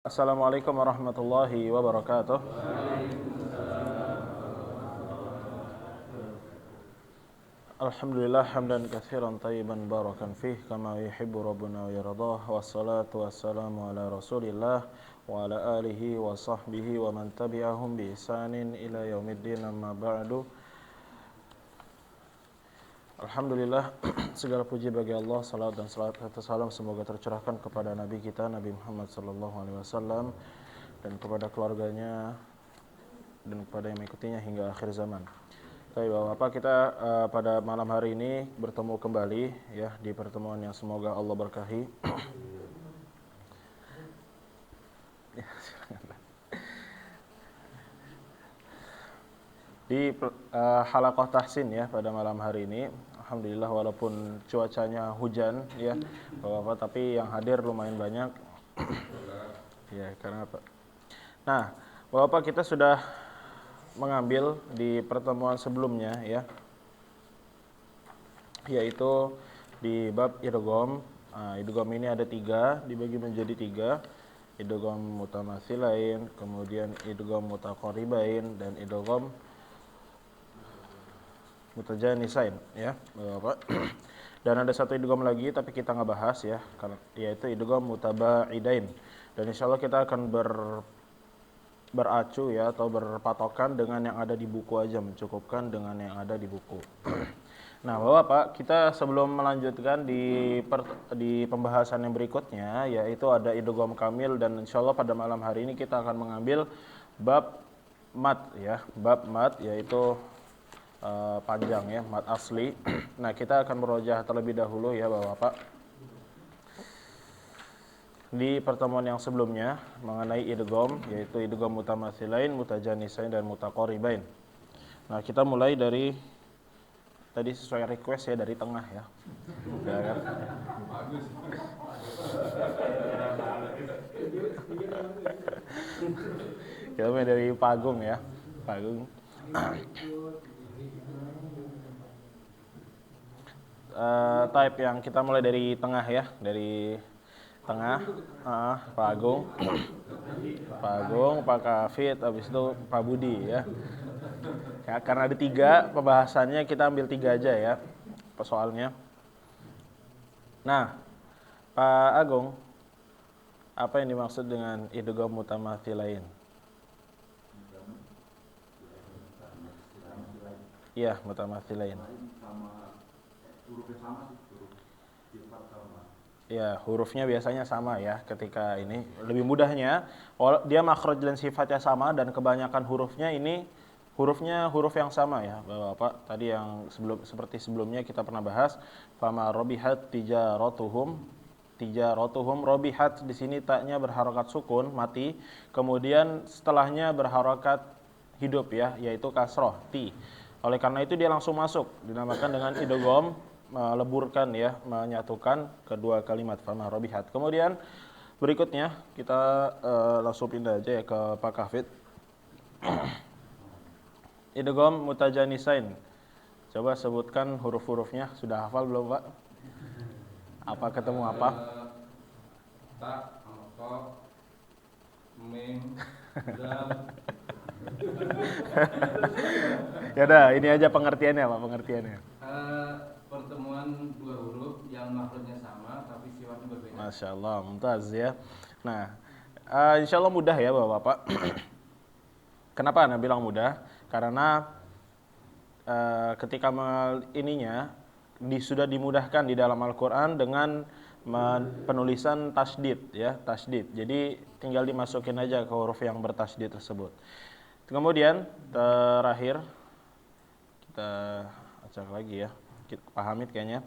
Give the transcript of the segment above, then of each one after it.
Assalamualaikum warahmatullahi wabarakatuh. Alhamdulillah hamdan katsiran tayyiban barakan fih kama yuhibbu rabbuna wa yardah. Wassalatu wassalamu ala Rasulillah wa ala alihi wa sahbihi wa man tabi'ahum bi ihsanin ila yaumiddin, amma ba'du. Alhamdulillah, segala puji bagi Allah, salawat dan salam semoga tercurahkan kepada Nabi kita Nabi Muhammad sallallahu alaihi wasallam dan kepada keluarganya dan kepada yang mengikutinya hingga akhir zaman. Baik Bapak, kita pada malam hari ini bertemu kembali ya di pertemuan yang semoga Allah berkahi. Di halaqah tahsin ya pada malam hari ini. Alhamdulillah walaupun cuacanya hujan ya Bapak, tapi yang hadir lumayan banyak. Ya, karena apa? Nah, Bapak, kita sudah mengambil di pertemuan sebelumnya ya, yaitu di bab idgham. Idgham ini ada 3, dibagi menjadi 3. Idgham mutamatsilain, kemudian idgham mutaqaribain, dan idgham mutajanisain ya Bapak. Dan ada satu idgham lagi tapi kita nggak bahas ya, yaitu idgham mutabaidain. Dan insyaallah kita akan beracu ya atau berpatokan dengan yang ada di buku aja, mencukupkan dengan yang ada di buku. Nah, Bapak, kita sebelum melanjutkan di pembahasan yang berikutnya, yaitu ada idgham kamil, dan insyaallah pada malam hari ini kita akan mengambil bab mat ya, bab mat yaitu panjang ya, mat asli. Nah, kita akan merojah terlebih dahulu ya Bapak di pertemuan yang sebelumnya mengenai idgham, yaitu idgham mutamatsilain, mutajanisain, dan mutaqaribain. Nah, kita mulai dari tadi sesuai request ya, dari tengah ya. Ya kan? Kita mulai dari Pak Agung ya. Pak Agung. Type yang kita mulai dari tengah ya, dari tengah. Pak Agung, Pak Kafid, habis itu Pak Budi ya. Karena ada 3 pembahasannya, kita ambil 3 aja ya soalnya. Nah, Pak Agung, apa yang dimaksud dengan idgham mutamatsilain? Iya, mutamatsilain. Ya, hurufnya biasanya sama ya ketika ini. Lebih mudahnya, dia makhraj dan sifatnya sama, dan kebanyakan hurufnya ini huruf yang sama ya Bapak. Tadi yang seperti sebelumnya kita pernah bahas, fama robihat tijaratuhum robihat, di sini taknya berharokat sukun mati, kemudian setelahnya berharokat hidup ya, yaitu kasroh ti. Oleh karena itu dia langsung masuk, dinamakan dengan idgham meleburkan ya, menyatukan kedua kalimat fama robihat. Kemudian berikutnya kita langsung pindah aja ya ke Pak Kafid. Idgham mutajanisain. Coba sebutkan huruf-hurufnya. Sudah hafal belum, Pak? Apa ketemu apa? Ta, Qaf, Mim, Dal. Ya udah, ini aja pengertiannya, Pak, pengertiannya. Pertemuan 2 huruf yang makhrajnya sama tapi sifatnya berbeda. Masya Allah, mumtaz ya. Nah, insya Allah mudah ya Bapak. Kenapa Anda bilang mudah? Karena ketika sudah dimudahkan di dalam Al-Quran dengan penulisan tasdid ya, tasdid. Jadi tinggal dimasukin aja ke huruf yang bertasdid tersebut. Kemudian terakhir kita acak lagi ya, Pak Hamid kayaknya.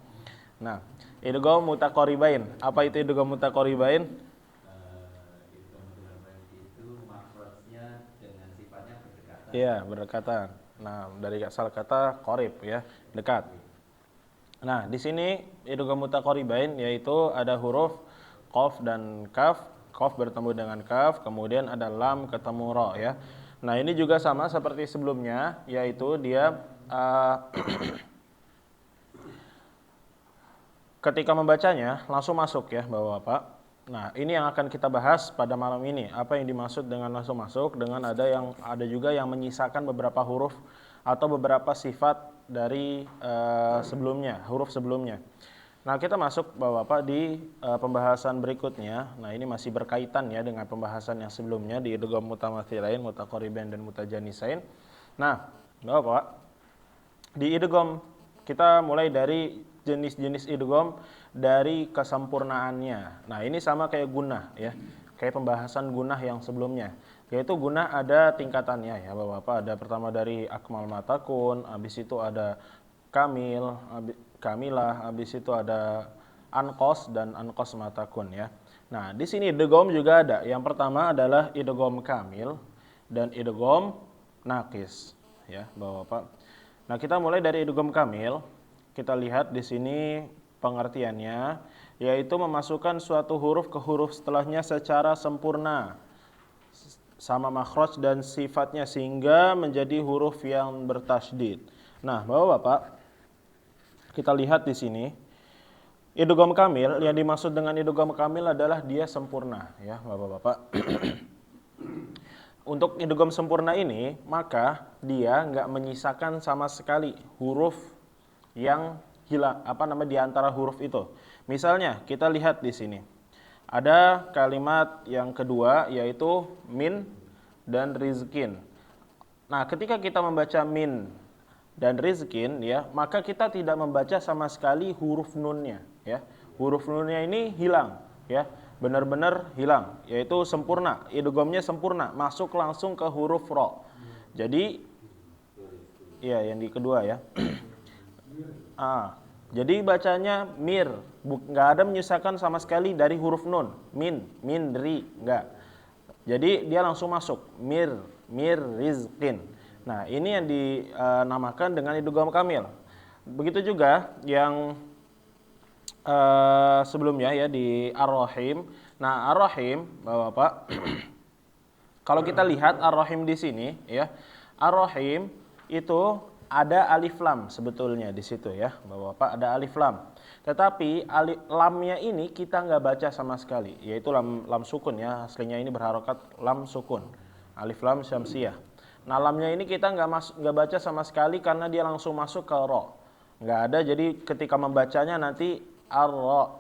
Nah, idgham mutaqaribain. Apa itu idgham mutaqaribain? Itu makhrajnya dengan sifatnya berdekatan. Iya, berdekatan. Nah, dari asal kata qarib ya, dekat. Nah, di sini idgham mutaqaribain yaitu ada huruf qaf dan kaf. Qaf bertemu dengan kaf, kemudian ada lam ketemu ra ya. Nah, ini juga sama seperti sebelumnya, yaitu dia ketika membacanya langsung masuk ya Bapak-Bapak. Nah, ini yang akan kita bahas pada malam ini. Apa yang dimaksud dengan langsung masuk, dengan ada juga yang menyisakan beberapa huruf atau beberapa sifat dari sebelumnya, huruf sebelumnya. Nah, kita masuk Bapak-Bapak di pembahasan berikutnya. Nah, ini masih berkaitan ya dengan pembahasan yang sebelumnya di idgham mutamathilain, mutaqaribain dan mutajanisain. Nah, Bapak, di idgham kita mulai dari jenis-jenis idgham dari kesempurnaannya. Nah, ini sama kayak gunah ya. Kayak pembahasan gunah yang sebelumnya. Yaitu gunah ada tingkatannya ya, Bapak-bapak. Ada pertama dari akmal matakun, habis itu ada kamil, kamilah, habis itu ada anqos dan anqos matakun ya. Nah, di sini idgham juga ada. Yang pertama adalah idgham kamil dan idgham naqis ya, Bapak-bapak. Nah, kita mulai dari idgham kamil. Kita lihat di sini pengertiannya, yaitu memasukkan suatu huruf ke huruf setelahnya secara sempurna sama makhraj dan sifatnya sehingga menjadi huruf yang bertasydid. Nah, Bapak-bapak, kita lihat di sini idgham kamil, yang dimaksud dengan idgham kamil adalah dia sempurna ya, Bapak-bapak. Untuk idgham sempurna ini, maka dia nggak menyisakan sama sekali huruf yang hilang di antara huruf itu. Misalnya kita lihat di sini. Ada kalimat yang kedua yaitu min dan rizkin. Nah, ketika kita membaca min dan rizkin ya, maka kita tidak membaca sama sekali huruf nunnya ya. Huruf nunnya ini hilang ya. Benar-benar hilang, yaitu sempurna. Idghamnya sempurna, masuk langsung ke huruf ro. Jadi ya yang di kedua ya. Jadi bacanya mir, nggak ada menyisakan sama sekali dari huruf nun, min, ri, nggak. Jadi dia langsung masuk, mir rizqin. Nah, ini yang dinamakan dengan idgham kamil. Begitu juga yang sebelumnya ya di ar-rahim. Nah, ar-rahim, Bapak, kalau kita lihat ar-rahim di sini ya, ar-rahim itu ada alif lam sebetulnya di situ ya, Bapak-bapak, ada alif lam. Tetapi lamnya ini kita nggak baca sama sekali, yaitu lam sukun ya, aslinya ini berharokat lam sukun, alif lam syamsiyah. Nah, lamnya ini kita nggak baca sama sekali karena dia langsung masuk ke ro, nggak ada. Jadi ketika membacanya nanti al-ro,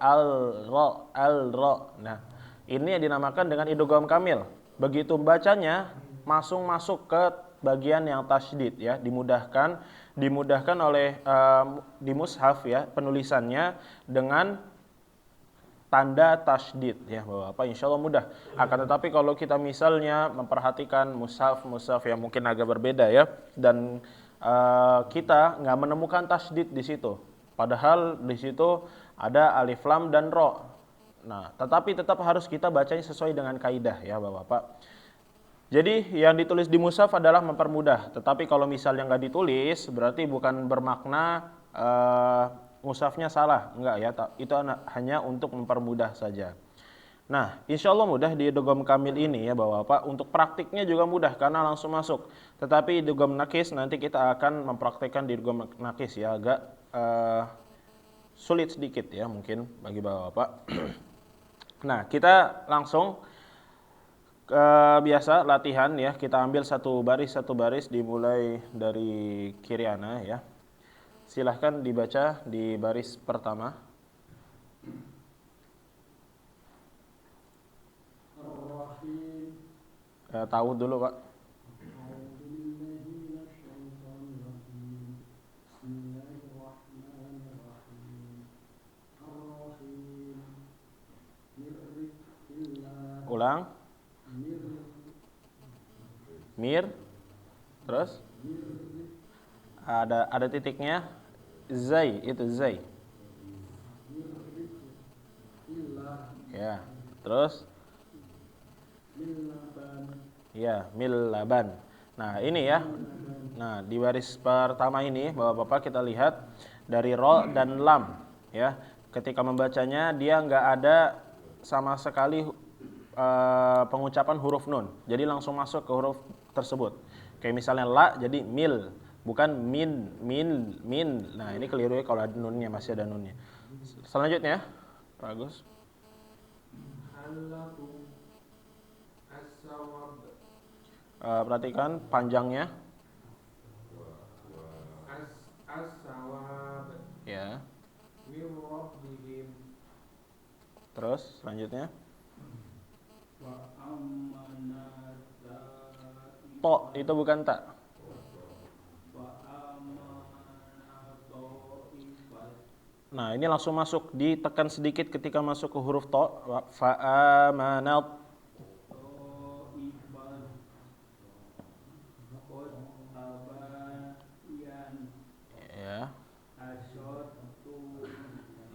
al-ro. Nah, ini yang dinamakan dengan idgham kamil. Begitu bacanya masuk ke bagian yang tasydid ya, dimudahkan oleh di mushaf ya, penulisannya dengan tanda tasydid ya, Bapak. Insyaallah mudah. Akan tetapi kalau kita misalnya memperhatikan mushaf yang mungkin agak berbeda ya, dan kita nggak menemukan tasydid di situ, padahal di situ ada alif lam dan ro. Nah, tetapi tetap harus kita bacanya sesuai dengan kaidah ya, Bapak. Jadi yang ditulis di mushaf adalah mempermudah. Tetapi kalau misalnya nggak ditulis, berarti bukan bermakna mushafnya salah. Enggak ya, itu hanya untuk mempermudah saja. Nah, insya Allah mudah di idgham kamil ini ya Bapak. Untuk praktiknya juga mudah karena langsung masuk. Tetapi idgham naqis nanti kita akan mempraktikkan di idgham naqis ya, agak sulit sedikit ya mungkin bagi Bapak. Nah, kita langsung biasa latihan ya, kita ambil satu baris dimulai dari kiri ana ya. Silahkan dibaca di baris pertama. Tahu dulu Pak. Ulang. Mir, terus ada titiknya, zai, itu zai. Ya, terus ya, mil laban. Nah, ini ya. Nah, di baris pertama ini Bapak-bapak kita lihat dari ro dan lam ya. Ketika membacanya dia nggak ada sama sekali pengucapan huruf nun. Jadi langsung masuk ke huruf tersebut. Kayak misalnya la jadi mil, bukan min. Nah, ini keliru ya kalau ada nunnya, masih ada nunnya. Selanjutnya, Pak Agus. Perhatikan panjangnya. Ya. Terus selanjutnya. To itu bukan tak. Nah, ini langsung masuk, ditekan sedikit ketika masuk ke huruf to. Fa'amanat. Ya.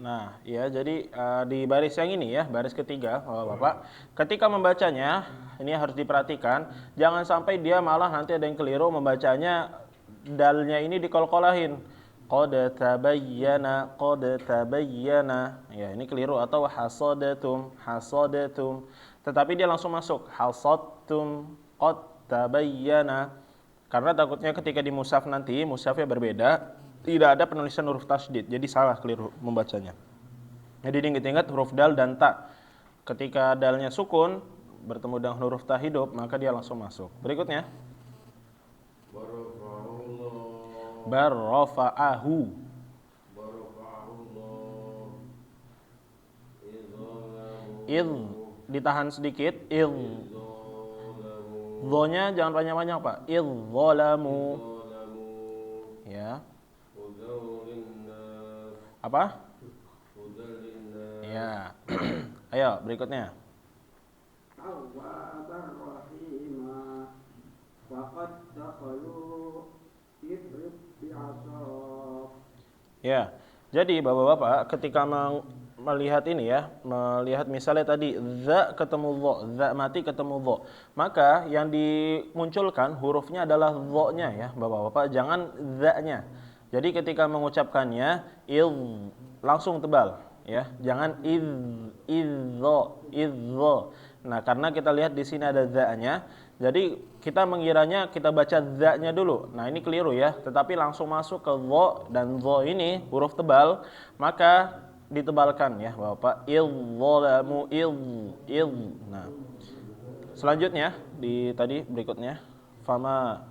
Nah, ya jadi di baris yang ini ya, baris ketiga, Bapak, ketika membacanya ini harus diperhatikan, jangan sampai dia malah nanti ada yang keliru membacanya dalnya ini dikolkolahin. Qad tabayyana, qad tabayyana. Ya, ini keliru atau hasadatum, hasadatum. Tetapi dia langsung masuk hasadtum, qad tabayyana. Karena takutnya ketika di mushaf nanti, mushafnya berbeda, tidak ada penulisan huruf tasydid, jadi salah keliru membacanya. Jadi diingat-ingat huruf dal dan ta. Ketika dalnya sukun bertemu dengan huruf ta hidup, maka dia langsung masuk. Berikutnya. Barrafa'ahu. Ditahan sedikit. Dho-nya jangan panjang-panjang, Pak. Idzalamu. Ya. Apa? Ya. Ayo berikutnya. Ya. Jadi Bapak-bapak ketika melihat ini ya, melihat misalnya tadi za ketemu dho, za mati ketemu dho, maka yang dimunculkan hurufnya adalah dho-nya ya, Bapak-bapak, jangan za-nya. Jadi ketika mengucapkannya langsung tebal ya, jangan idzo. Nah, karena kita lihat di sini ada za-nya, jadi kita mengiranya kita baca za-nya dulu. Nah, ini keliru ya, tetapi langsung masuk ke dho, dan dho ini huruf tebal, maka ditebalkan ya, Bapak. Idzalamu Nah. Selanjutnya di tadi berikutnya fama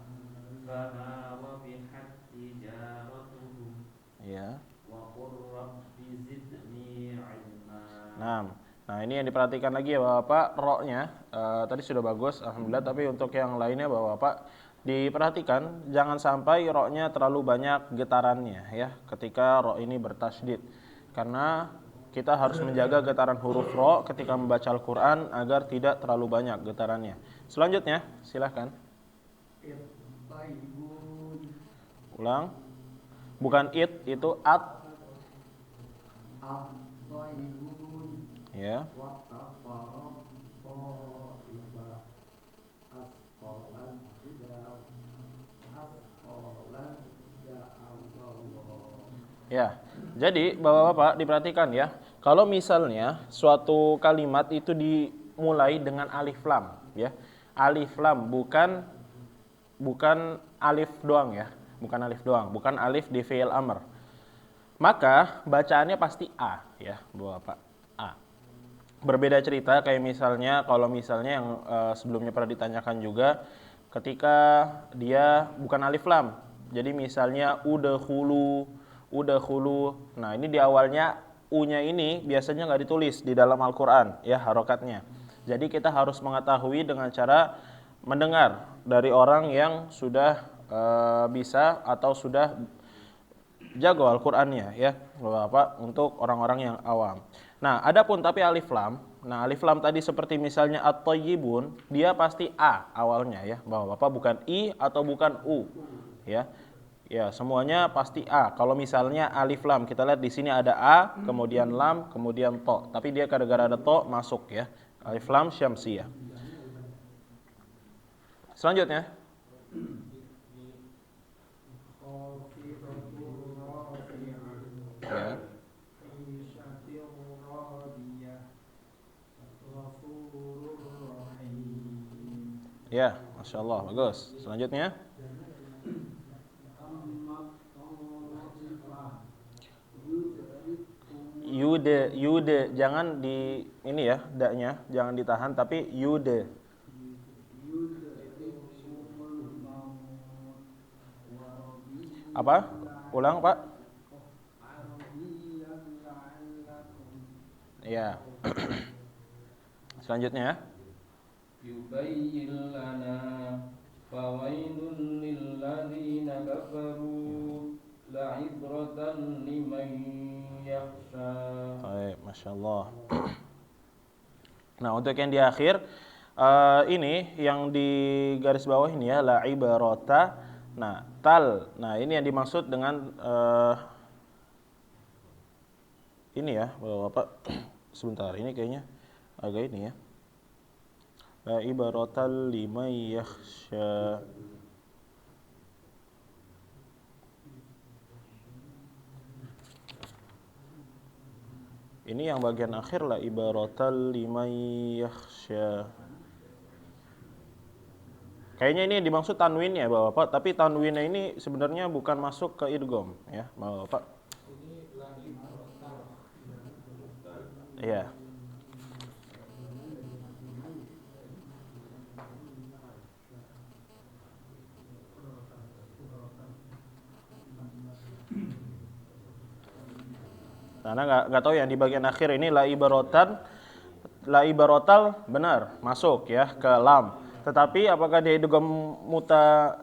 ya. Nah, ini yang diperhatikan lagi ya Bapak, ro-nya tadi sudah bagus alhamdulillah, tapi untuk yang lainnya Bapak diperhatikan jangan sampai ro-nya terlalu banyak getarannya ya ketika ro ini bertasydid. Karena kita harus menjaga getaran huruf ro ketika membaca Al-Qur'an agar tidak terlalu banyak getarannya. Selanjutnya, silahkan. Ulang. Bukan itu at. Ya. Ya. Jadi Bapak-bapak diperhatikan ya. Kalau misalnya suatu kalimat itu dimulai dengan alif lam ya. Alif lam bukan alif doang ya. Bukan alif doang, bukan alif di fi'il amr. Maka bacaannya pasti a ya, Bapak. A. Berbeda cerita kayak misalnya kalau misalnya yang sebelumnya pernah ditanyakan juga ketika dia bukan alif lam. Jadi misalnya udkhulu. Nah, ini di awalnya u-nya ini biasanya nggak ditulis di dalam Al-Qur'an ya, harokatnya. Jadi kita harus mengetahui dengan cara mendengar dari orang yang sudah bisa atau sudah jago Al-Qur'annya ya, Bapak, untuk orang-orang yang awam. Nah, adapun tapi alif lam. Nah, alif lam tadi seperti misalnya at-thayyibun, dia pasti a awalnya ya, Bapak, bukan i atau bukan u ya. Ya, semuanya pasti a. Kalau misalnya alif lam, kita lihat di sini ada a, kemudian lam, kemudian to. Tapi dia gara-gara ada to masuk ya. Alif lam syamsiyah. Selanjutnya. Ya, Masya Allah, bagus. Selanjutnya. yude, jangan di ini ya, daknya jangan ditahan tapi yude. Apa? Ulang, Pak. Ya. Selanjutnya. yubayyin lana fawailun lilladzina kafaru la'ibratan liman yakhsha. Baik, Masya Allah. Nah, untuk yang di akhir ini yang di garis bawah ini ya, la ibarota. Nah, tal. Nah, ini yang dimaksud dengan ini ya, Bapak. Sebentar, ini kayaknya agak ini ya. La ibaratal liman yakhsha. Ini yang bagian akhir, la ibaratal liman yakhsha. Kayaknya ini dimaksud tanwin ya Bapak, tapi tanwinnya ini sebenarnya bukan masuk ke idgham ya Bapak. Iya. Karena nggak tahu yang di bagian akhir ini la ibarotal benar masuk ya ke lam. Tetapi apakah dia idgham muta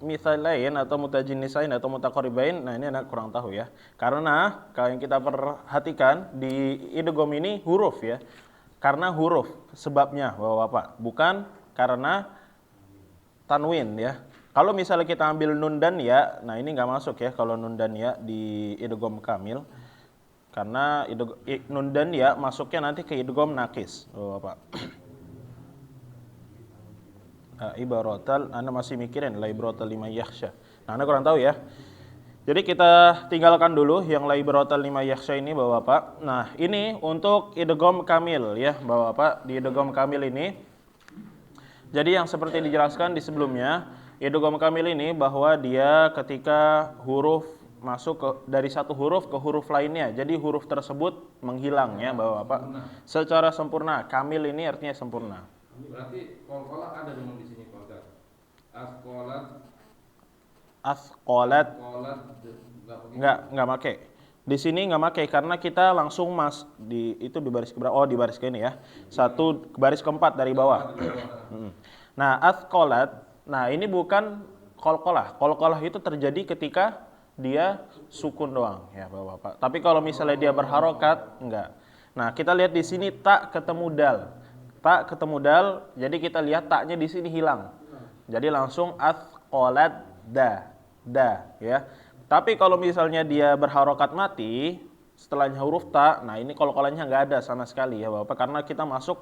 mitsalain atau mutajinnisain atau mutaqaribain? Nah, ini anak kurang tahu ya. Karena kalau yang kita perhatikan di idgham ini huruf ya. Karena huruf sebabnya Bapak-bapak, bukan karena tanwin ya. Kalau misalnya kita ambil nun dan ya, nah ini nggak masuk ya kalau nun dan ya di idgham kamil. Karena nun dan ya masuknya nanti ke idgham nakis, Bapak. Ibaratal, Anda masih mikirin la ibaratal liman yakhsha. Nah, Anda kurang tahu ya. Jadi kita tinggalkan dulu yang la ibaratal liman yakhsha ini, Bapak. Nah, ini untuk idgham kamil ya, Bapak. Di idgham kamil ini, jadi yang seperti dijelaskan di sebelumnya, idgham kamil ini bahwa dia ketika huruf masuk dari satu huruf ke huruf lainnya. Jadi huruf tersebut menghilang ya Bapak. Secara sempurna. Kamil ini artinya sempurna. Berarti qalqalah ada memang di sini qalqalah. Asqalat enggak pakai. Di sini enggak pakai karena kita langsung itu di baris keberapa? Oh, di baris ke ini ya. Satu baris keempat dari bawah. Nah, asqalat. Nah, ini bukan qalqalah. Qalqalah itu terjadi ketika dia sukun doang ya Bapak. Tapi kalau misalnya dia berharokat enggak. Nah, kita lihat di sini tak ketemu dal. Tak ketemu dal, jadi kita lihat taknya di sini hilang. Jadi langsung asqalat da ya. Tapi kalau misalnya dia berharokat mati setelahnya huruf ta, nah ini qalqalahnya enggak ada sama sekali ya Bapak, karena kita masuk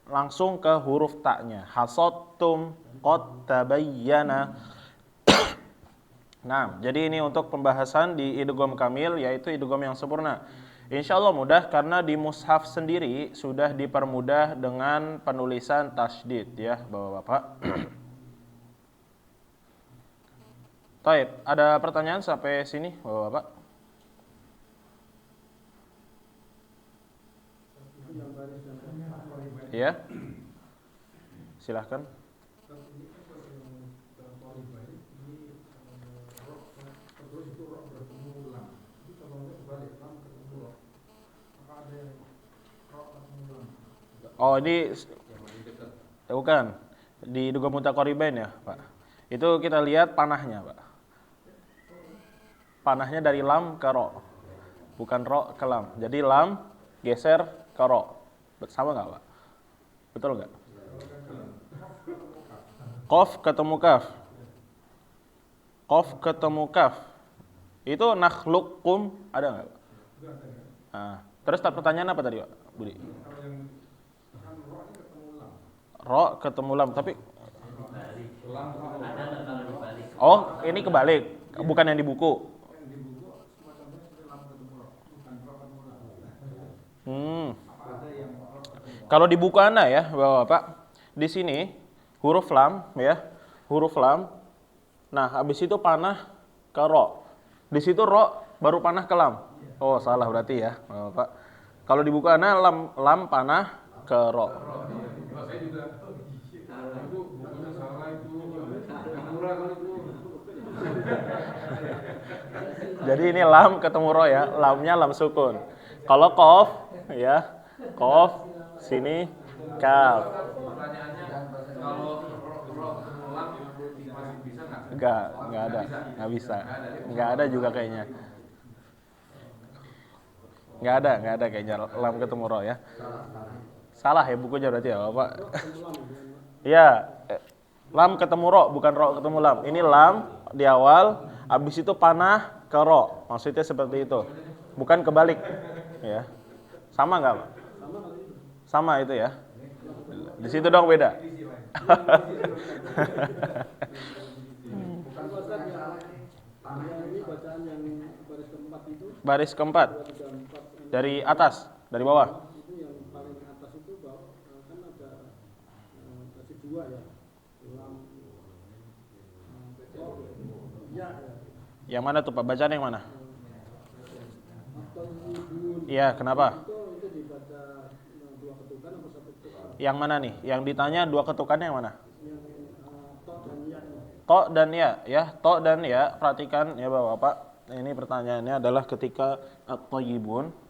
langsung ke huruf taknya. Hasattum qad tabayyana. Nah, jadi ini untuk pembahasan di idgham kamil, yaitu idgham yang sempurna. Insya Allah mudah karena di mushaf sendiri sudah dipermudah dengan penulisan tasydid ya Bapak-bapak. Taib, ada pertanyaan sampai sini Bapak-bapak? Ya, silahkan. Oh, ini bukan di idgham mutaqaribain ya, Pak. Itu kita lihat panahnya, Pak. Panahnya dari lam ke ro. Bukan ro ke lam. Jadi lam geser ke ro. Sama enggak, Pak? Betul enggak? Qaf ketemu kaf. Qaf ketemu kaf. Itu nakhluqkum ada enggak, Pak? Nah, terus pertanyaan apa tadi, Pak? Budi. Ro ketemu lam, tapi oh, ini kebalik, bukan yang di buku. Kalau di buku Anda ya, Bapak, di sini huruf lam ya, huruf lam. Nah, habis itu panah ke ro. Di situ ro baru panah ke lam. Oh, salah berarti ya, Bapak. Kalau di buku ana lam panah ke ro. Saya juga itu bukunya salah itu. Yang murah kan itu. Jadi ini lam ketemu ro ya, lamnya lam sukun. Kalau kof ya, kof sini kaf. Pertanyaannya kalau lam masih bisa nggak? Enggak ada, nggak bisa. Nggak ada juga kayaknya. Nggak ada kayaknya lam ketemu ro ya. Salah ya bukunya berarti ya Bapak. Iya, lam ketemu ro, bukan ro ketemu lam. Ini lam di awal, habis itu panah ke ro. Maksudnya seperti itu. Bukan kebalik. Ya. Sama nggak Pak? Sama itu ya. Di situ dong beda. Bukan Ustaz yang ini bacaan yang baris keempat itu. Baris keempat. Dari atas, dari bawah. Itu yang paling atas itu kan ada kasih dua ya. Lam ya. Yang mana tuh Pak? Bacaan yang mana? Atau yibun. Iya, kenapa? Itu dibaca dua ketukan atau satu ketukan? Yang mana nih? Yang ditanya dua ketukannya yang mana? Yang to dan ya. To dan ya. To dan ya. Perhatikan ya Bapak. Ini pertanyaannya adalah ketika at-thayyibun.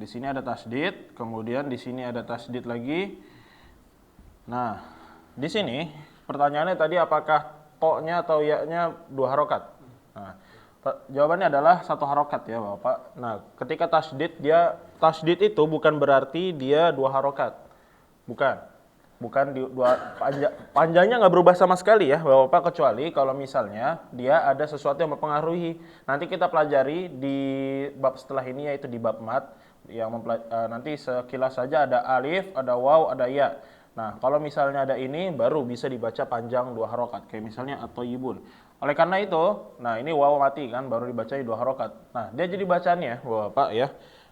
Di sini ada tasdid, kemudian di sini ada tasdid lagi. Nah, di sini pertanyaannya tadi apakah to-nya atau ya-nya dua harokat? Nah, jawabannya adalah satu harokat ya Bapak. Nah, ketika tasdid itu bukan berarti dia dua harokat. Bukan panjangnya nggak berubah sama sekali ya Bapak, kecuali kalau misalnya dia ada sesuatu yang mempengaruhi. Nanti kita pelajari di bab setelah ini yaitu di bab mat yang nanti sekilas saja ada alif, ada waw, ada ya. Nah, kalau misalnya ada ini baru bisa dibaca panjang dua harokat kayak misalnya at-thayyibun. Oleh karena itu, nah ini waw mati kan baru dibacanya dua harokat. Nah, dia jadi bacaannya Bapak ya.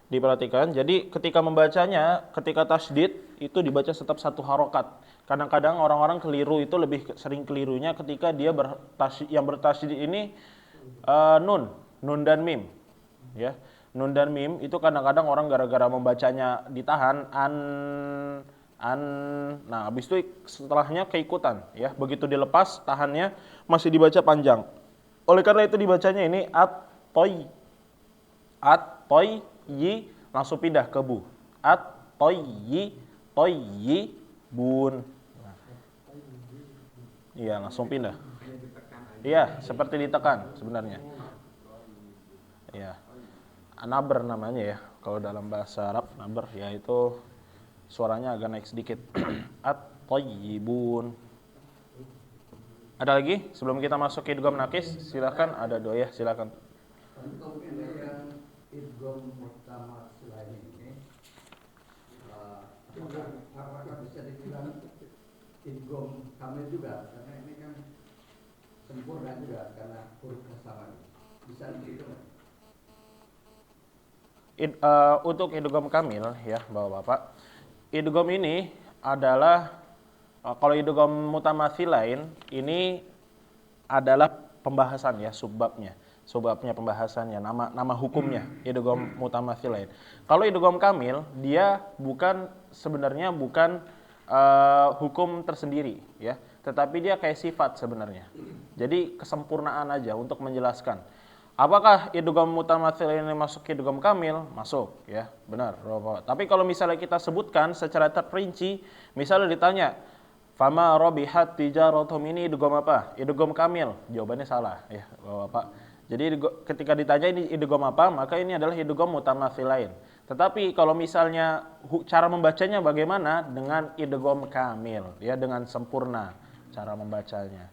Diperhatikan, jadi ketika membacanya, ketika tasdid itu dibaca tetap satu harokat. Kadang-kadang orang-orang keliru itu lebih sering kelirunya ketika dia yang bertasdid ini nun dan mim, ya. Nun dan mim itu kadang-kadang orang gara-gara membacanya ditahan nah habis itu setelahnya keikutan, ya. Begitu dilepas tahannya masih dibaca panjang. Oleh karena itu dibacanya ini at-toy langsung pindah ke bu. Bun. Iya, langsung pindah. Iya, seperti ditekan sebenarnya. Iya. Naber namanya ya. Kalau dalam bahasa Arab naber ya itu suaranya agak naik sedikit. At-thayyibun. Ada lagi sebelum kita masuk ke idgham nakis? Silakan, ada doa ya, silakan. Untuk yang idgham mutama selain ini, apakah bisa dibilang idgham kamil juga? Karena ini kan sempurna juga karena huruf kesamaan. Bisa begitu nggak? Untuk idgham kamil ya Bapak-bapak, idgham ini adalah kalau idgham mutamatsilain ini adalah pembahasan ya, subbabnya pembahasannya, nama hukumnya idgham mutamatsilain. Kalau idgham kamil dia sebenarnya bukan hukum tersendiri ya, tetapi dia kayak sifat sebenarnya. Jadi kesempurnaan aja untuk menjelaskan. Apakah idgham mutamatsilain ini masuk idgham kamil? Masuk ya, benar Bapak. Tapi kalau misalnya kita sebutkan secara terperinci, misalnya ditanya fama rabihat tijaratum, ini idgham apa? Idgham kamil. Jawabannya salah ya Bapak. Jadi ketika ditanya ini idgham apa, maka ini adalah idgham mutamatsilain. Tetapi kalau misalnya cara membacanya bagaimana? Dengan idgham kamil ya, dengan sempurna cara membacanya.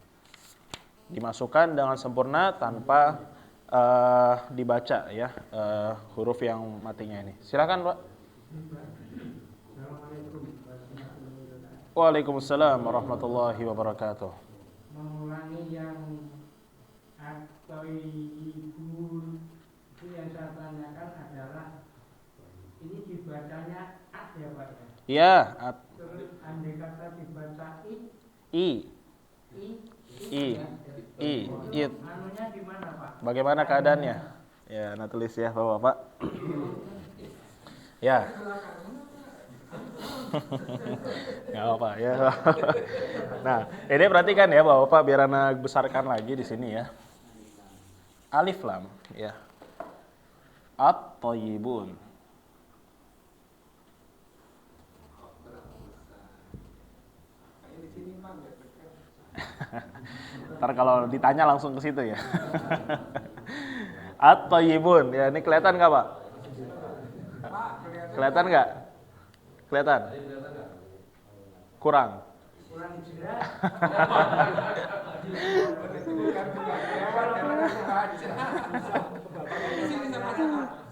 Dimasukkan dengan sempurna tanpa dibaca ya huruf yang matinya ini. Silakan Pak. Waalaikumsalam warahmatullahi wabarakatuh. Mengulangi yang at-thayyibun itu yang saya tanyakan adalah ini dibacanya at ya Pak ya? Iya, Terus andai kata dibaca i. i I. ya? Id. Anunya di mana, Pak? Bagaimana keadaannya? Ya, nah tulis ya Bapak-bapak. Ya. Nggak apa ya. Nah, ini perhatikan ya Bapak-bapak biar anak besarkan lagi di sini ya. Alif lam ya. At-Thayyibun. Ntar kalau ditanya langsung ke situ ya. At-Thayyibun. Ya, ini kelihatan nggak Pak? Kelihatan nggak? Kelihatan? Kurang? Kurang jelas.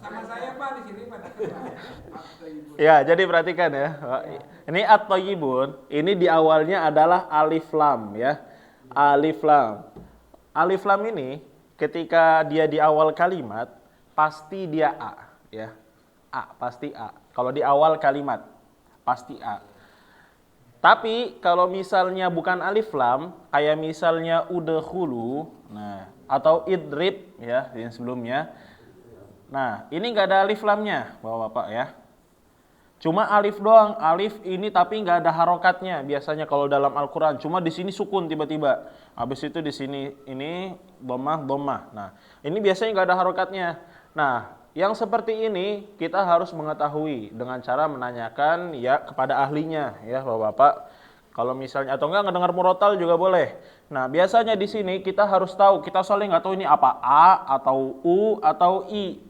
Sama saya Pak di sini Pak. Ya, jadi perhatikan ya. Ini at-thayyibun, ini di awalnya adalah alif lam ya. Alif lam. Alif lam ini ketika dia di awal kalimat pasti dia a ya. A, pasti a. Kalau di awal kalimat pasti a. Tapi kalau misalnya bukan alif lam, kayak misalnya udkhulu, nah atau idrib ya yang sebelumnya. Nah, ini nggak ada alif lamnya, Bapak-bapak ya. Cuma alif doang, alif ini tapi nggak ada harokatnya. Biasanya kalau dalam Al-Qur'an, cuma di sini sukun tiba-tiba. Habis itu di sini ini dhammah. Nah, ini biasanya nggak ada harokatnya. Nah, yang seperti ini kita harus mengetahui dengan cara menanyakan ya kepada ahlinya ya Bapak-bapak. Kalau misalnya atau enggak ngedengar murotal juga boleh. Nah, biasanya di sini kita harus tahu, kita soalnya nggak tahu ini apa A atau U atau I.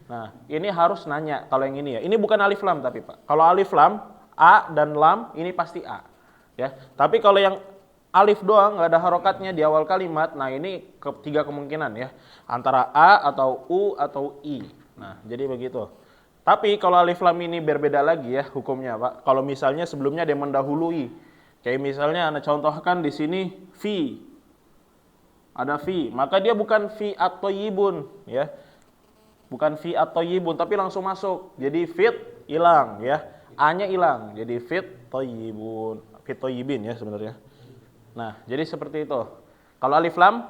Nah, ini harus nanya kalau yang ini ya. Ini bukan alif lam tapi Pak. Kalau alif lam, A dan lam ini pasti A. Ya. Tapi kalau yang alif doang nggak ada harokatnya di awal kalimat, nah ini tiga kemungkinan ya. Antara A atau U atau I. Nah, jadi begitu. Tapi kalau alif lam ini berbeda lagi ya hukumnya, Pak. Kalau misalnya sebelumnya dia mendahului. Kayak misalnya Anda contohkan di sini fi. Ada fi, maka dia bukan fi at-thayyibun ya. Bukan fi at-thayyibun tapi langsung masuk. Jadi fit hilang ya. A-nya hilang. Jadi fit thayyibun. Fit thayyibin ya sebenarnya. Nah, jadi seperti itu. Kalau alif lam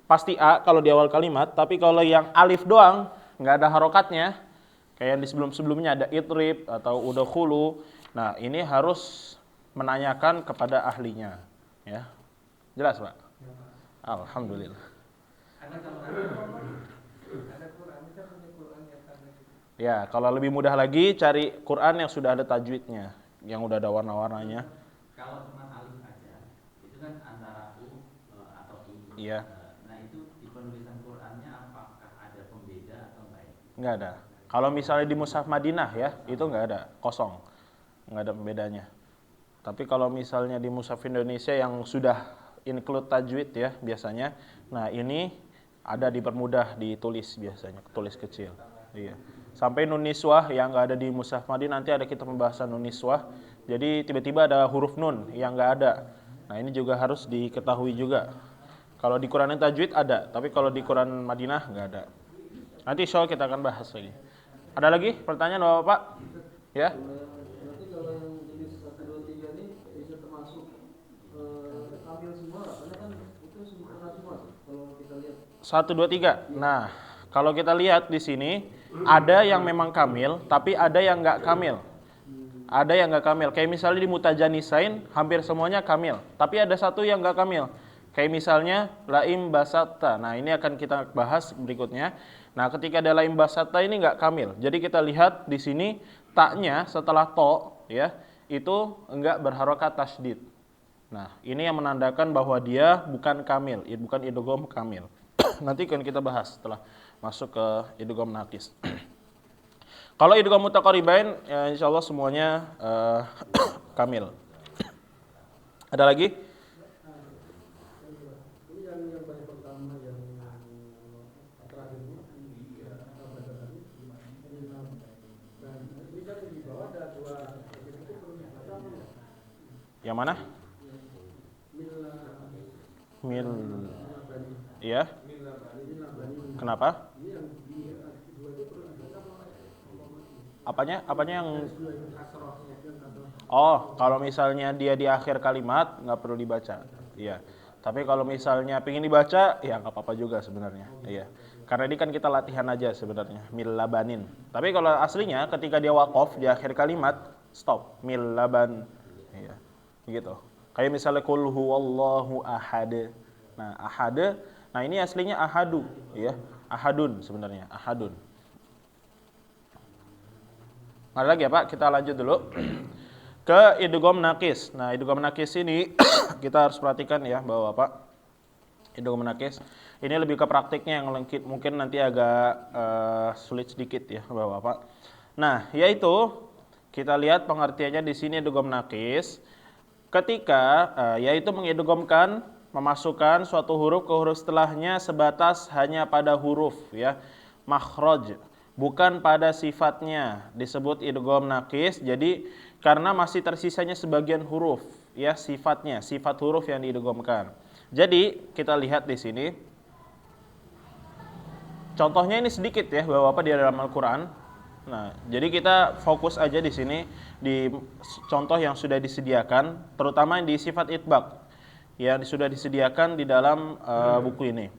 pasti A kalau di awal kalimat, tapi kalau yang alif doang nggak ada harokatnya, kayak yang di sebelum-sebelumnya ada idrib atau udkhulu. Nah, ini harus menanyakan kepada ahlinya, ya. Jelas, Pak? Alhamdulillah. Ya, kalau lebih mudah lagi cari Quran yang sudah ada tajwidnya, yang udah ada warna-warnanya. Kalau cuma alif aja, itu kan antara U atau I. Iya. Nah, itu di penulisan Qurannya apakah ada pembeda atau enggak? Nggak ada. Kalau misalnya di Mushaf Madinah ya, itu nggak ada, kosong. Nggak ada pembedanya. Tapi kalau misalnya di Mushaf Indonesia yang sudah include tajwid ya biasanya, nah ini ada dipermudah ditulis biasanya, tulis kecil. Iya. Sampai nun niswah yang nggak ada di Mushaf Madinah, nanti ada kita pembahasan nun niswah. Jadi tiba-tiba ada huruf nun yang nggak ada. Nah ini juga harus diketahui juga. Kalau di Quran yang tajwid ada, tapi kalau di Quran Madinah nggak ada. Nanti insya Allah kita akan bahas lagi. Ada lagi pertanyaan Bapak? Ya? Berarti kalau yang jenis 1, 2, 3 ini bisa termasuk ambil semua, karena kan itu sempurna semua kalau kita lihat. 1, 2, 3. Nah, kalau kita lihat di sini ada yang memang kamil, tapi ada yang nggak kamil. Ada yang nggak kamil. Kayak misalnya di mutajanisain hampir semuanya kamil, tapi ada satu yang nggak kamil. Kayak misalnya laim basatta. Nah, ini akan kita bahas berikutnya. Nah, ketika ada laim basatta ini nggak kamil. Jadi kita lihat di sini taknya setelah to ya, itu enggak berharokat tasydid. Nah, ini yang menandakan bahwa dia bukan kamil, bukan idgham kamil. Nanti akan kita bahas setelah masuk ke idgham naqis. Kalau idgham mutaqaribain ya insyaallah semuanya kamil. Ada lagi? Ini yang paling pertama yang terakhir ini dan ini kan di bawah ada dua Yang mana? Mil. Iya. Kenapa? Apanya yang? Oh, kalau misalnya dia di akhir kalimat nggak perlu dibaca. Iya. Tapi kalau misalnya pingin dibaca, ya nggak apa-apa juga sebenarnya. Iya. Karena ini kan kita latihan aja sebenarnya, mil labanin. Tapi kalau aslinya ketika dia waqaf di akhir kalimat, stop, mil laban. Iya. Gitu. Kayak misalnya qul huwallahu ahad. Nah, ahad, nah ini aslinya ahadu, ya. Ahadun sebenarnya, ahadun. Ada lagi ya Pak, kita lanjut dulu ke idgham naqis. Nah, idgham naqis ini kita harus perhatikan ya bahwa Pak, idgham naqis ini lebih ke praktiknya yang mungkin nanti agak sulit sedikit ya Bapak. Nah, yaitu kita lihat pengertiannya di sini idgham naqis ketika yaitu mengidghamkan, memasukkan suatu huruf ke huruf setelahnya sebatas hanya pada huruf ya, makhraj, bukan pada sifatnya, disebut idgham naqis. Jadi karena masih tersisanya sebagian huruf ya, sifatnya, sifat huruf yang diidghamkan. Jadi kita lihat di sini contohnya ini sedikit ya Bapak di dalam Al-Qur'an. Nah, jadi kita fokus aja di sini di contoh yang sudah disediakan, terutama di sifat itbaq yang sudah disediakan di dalam buku ini.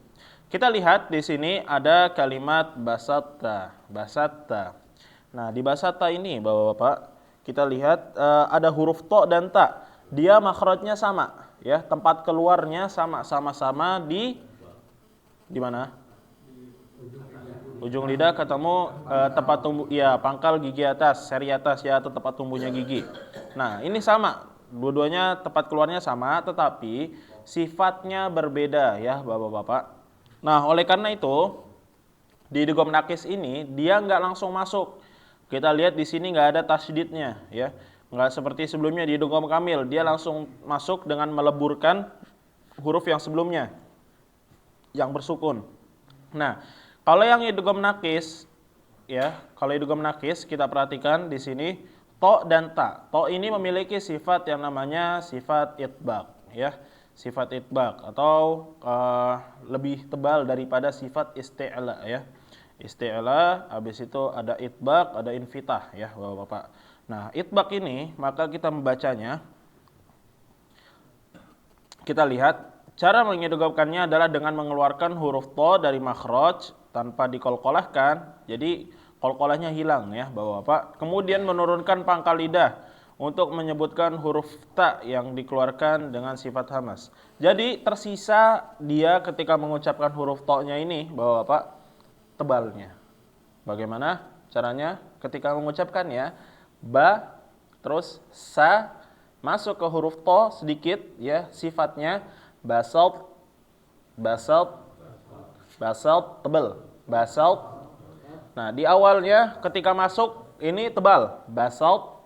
Kita lihat di sini ada kalimat basatta, basatta. Nah, di basatta ini Bapak-bapak, kita lihat ada huruf to dan ta. Dia makhrajnya sama, ya, tempat keluarnya sama-sama di mana? Ujung lidah ketemu tempat tumbuh, ya, pangkal gigi atas, seri atas ya, atau tempat tumbuhnya gigi. Nah, ini sama, dua-duanya tempat keluarnya sama, tetapi sifatnya berbeda ya, Bapak-bapak. Nah, oleh karena itu di idgham naqis ini dia nggak langsung masuk. Kita lihat di sini nggak ada tasydidnya, ya, nggak seperti sebelumnya di idgham kamil, dia langsung masuk dengan meleburkan huruf yang sebelumnya, yang bersukun. Nah, kalau yang idgham naqis, ya, kalau idgham naqis kita perhatikan di sini to dan ta. To ini memiliki sifat yang namanya sifat itbaq, ya, sifat itbaq atau lebih tebal daripada sifat isti'la, ya. Isti'la, habis itu ada itbaq, ada infitah, ya, Bapak-bapak. Nah, itbaq ini maka kita membacanya, kita lihat cara mengidghamkannya adalah dengan mengeluarkan huruf to dari makhraj tanpa dikolkolahkan, jadi kolkolahnya hilang ya Bapak-bapak. Kemudian menurunkan pangkal lidah untuk menyebutkan huruf ta yang dikeluarkan dengan sifat hamas. Jadi tersisa dia ketika mengucapkan huruf to-nya ini Bapak-bapak, tebalnya. Bagaimana caranya? Ketika mengucapkannya, ba, terus sa, masuk ke huruf to sedikit ya, sifatnya basalt, basalt, basalt, tebal, basalt. Nah, di awalnya ketika masuk ini tebal, basalt,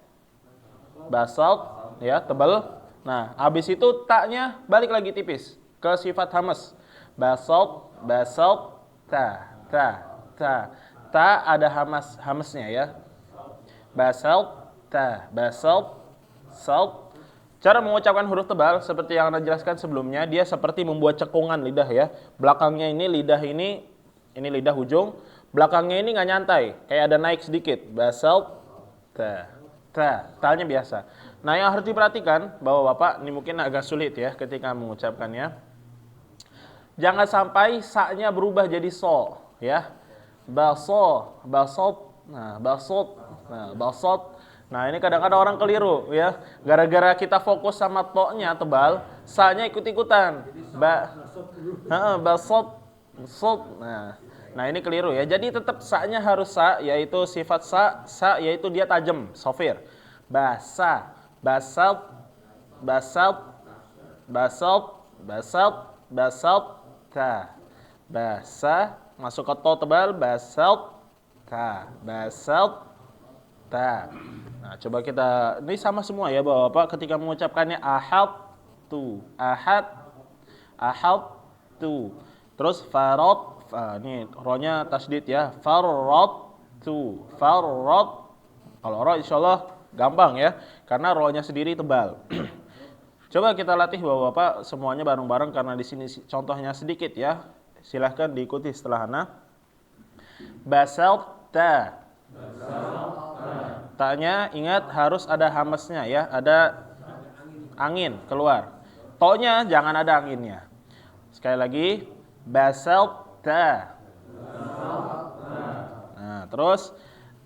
basalt, ya, tebal. Nah, habis itu taknya balik lagi tipis ke sifat hamas, basalt, basalt, ta, ta, ta. Ta ada hamasnya ya, basalt, ta, basalt, salt. Cara mengucapkan huruf tebal seperti yang Anda jelaskan sebelumnya, dia seperti membuat cekungan lidah ya. Belakangnya ini lidah ini lidah ujung, belakangnya ini nggak nyantai, kayak ada naik sedikit. Basalt, ta, ta, talnya biasa. Nah, yang harus diperhatikan bahwa Bapak ini mungkin agak sulit ya ketika mengucapkannya. Jangan sampai sa-nya berubah jadi so, ya. Baso, basalt, nah, basalt, nah, basalt. Nah, ini kadang-kadang orang keliru ya. Gara-gara kita fokus sama to-nya tebal, sa-nya ikut-ikutan. Basalt, basalt. Nah, ini keliru ya. Jadi tetap sa-nya harus sa, yaitu sifat sa yaitu dia tajam, sofir. Basa, basalt, basalt, basalt, basalt, basalt, ta. Basa, masuk ke to tebal, basalt, ta, basalt, ta. Nah, coba kita, ini sama semua ya Bapak, ketika mengucapkannya ahad tu, terus farot, ini ro-nya tasdid ya, farot tu, farot. Kalau ro insyaallah gampang ya, karena ro-nya sendiri tebal. Coba kita latih Bapak semuanya bareng-bareng karena di sini contohnya sedikit ya. Silahkan diikuti setelah Ana. Basalt ta. Ta-nya ingat harus ada hamasnya ya, ada angin keluar. To-nya jangan ada anginnya. Sekali lagi, basalta. Nah, terus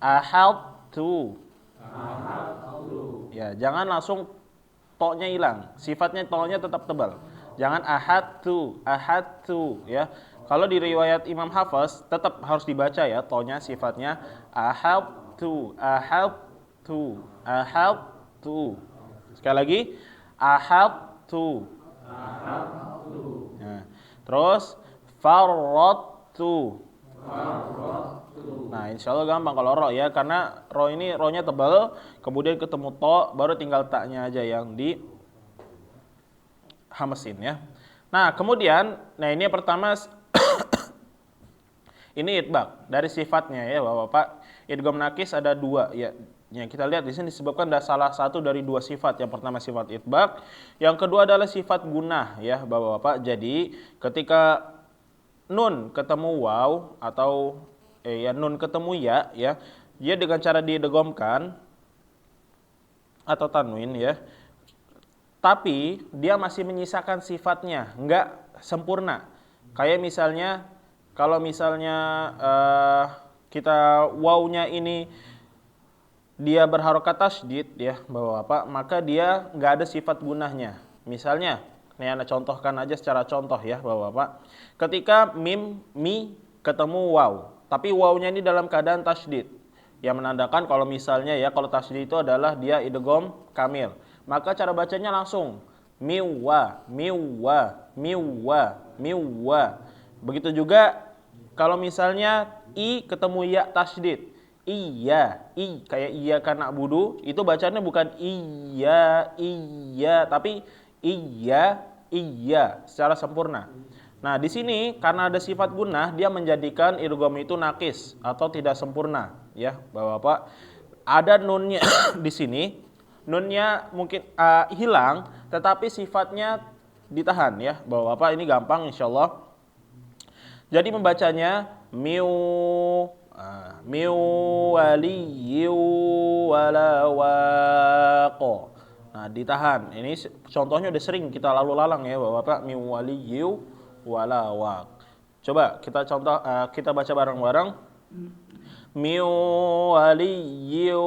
ahaltu. Ya, jangan langsung to-nya hilang. Sifatnya to-nya tetap tebal. Jangan ahadtu, ya. Kalau di riwayat Imam Hafiz tetap harus dibaca ya to-nya sifatnya ahaltu. Sekali lagi, ahaltu. Nah, terus farrattu. Nah, insya Allah gampang kalau ro ya, karena ro ini ro-nya tebal, kemudian ketemu to, baru tinggal taknya aja yang di hamesin ya. Nah, kemudian, ini yang pertama ini idbaq dari sifatnya ya, Bapak-bapak. Idgham nakis ada dua ya. Yang kita lihat di sini disebabkan ada salah satu dari dua sifat. Yang pertama sifat idbaq, yang kedua adalah sifat gunah ya, Bapak-bapak. Jadi, ketika nun ketemu waw atau nun ketemu ya, dia dengan cara didegomkan atau tanwin ya. Tapi dia masih menyisakan sifatnya, enggak sempurna. Kayak misalnya kalau misalnya kita wawnya ini dia berharokat tasydid ya, Bapak-bapak, maka dia enggak ada sifat gunahnya. Misalnya, ini Anda contohkan aja secara contoh ya, Bapak-bapak. Ketika mi ketemu waw, tapi wawnya ini dalam keadaan tasydid, yang menandakan kalau misalnya ya, kalau tasydid itu adalah dia idgham kamil, maka cara bacanya langsung miwa. Begitu juga kalau misalnya i ketemu ya tasydid, kayak iya karena budu, itu bacanya bukan iya, tapi iya secara sempurna. Nah, di sini karena ada sifat gunah, dia menjadikan idgham itu nakis atau tidak sempurna, ya, Bapak-bapak. Ada nunnya di sini, nunnya mungkin hilang, tetapi sifatnya ditahan, ya, Bapak-bapak. Ini gampang, insyaallah. Jadi membacanya miu waliyyu wala waqo. Nah, ditahan. Ini contohnya udah sering kita lalu lalang ya, Bapak-bapak. Miu waliyyu wala waq. Coba kita contoh, kita baca bareng-bareng. Miu waliyyu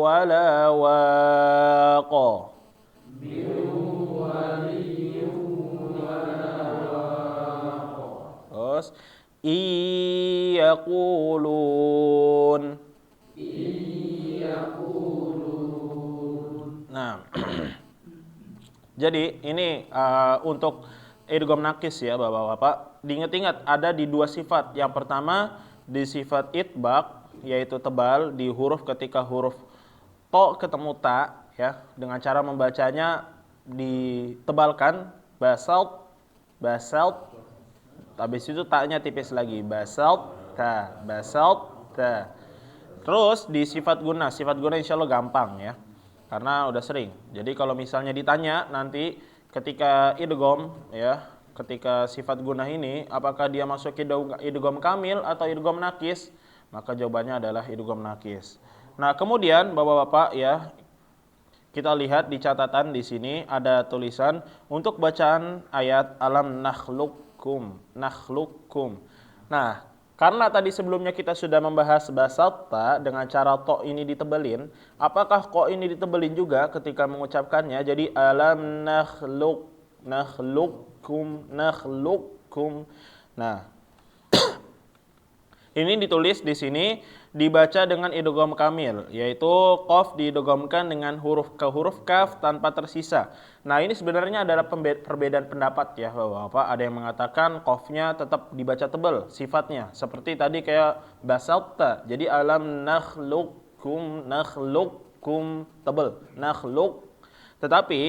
wala waqo. Terus iyaqulun. Nah, jadi ini untuk idgham nakis ya, Bapak-bapak. Diingat-ingat ada di dua sifat. Yang pertama di sifat itbaq, yaitu tebal di huruf ketika huruf to ketemu ta ya, dengan cara membacanya ditebalkan basalt. Habis itu taknya tipis lagi, basalt ta. Terus di sifat guna insya Allah gampang ya, karena udah sering. Jadi kalau misalnya ditanya nanti ketika idgham ya, ketika sifat gunah ini apakah dia masuk idgham kamil atau idgham nakis, maka jawabannya adalah idgham nakis. Nah, kemudian Bapak-bapak ya, kita lihat di catatan di sini ada tulisan untuk bacaan ayat alam nakhluqkum. Nah, karena tadi sebelumnya kita sudah membahas basalta dengan cara to ini ditebelin, apakah ko ini ditebelin juga ketika mengucapkannya? Jadi alam nakhluqkum. Nah, ini ditulis di sini dibaca dengan idgham kamil, yaitu qaf diidghamkan dengan huruf kaf tanpa tersisa. Nah, ini sebenarnya adalah perbedaan pendapat ya, Bapak. Ada yang mengatakan qafnya tetap dibaca tebal sifatnya, seperti tadi kayak basalta. Jadi alam nakhluqkum tebal, nakhluq. Tetapi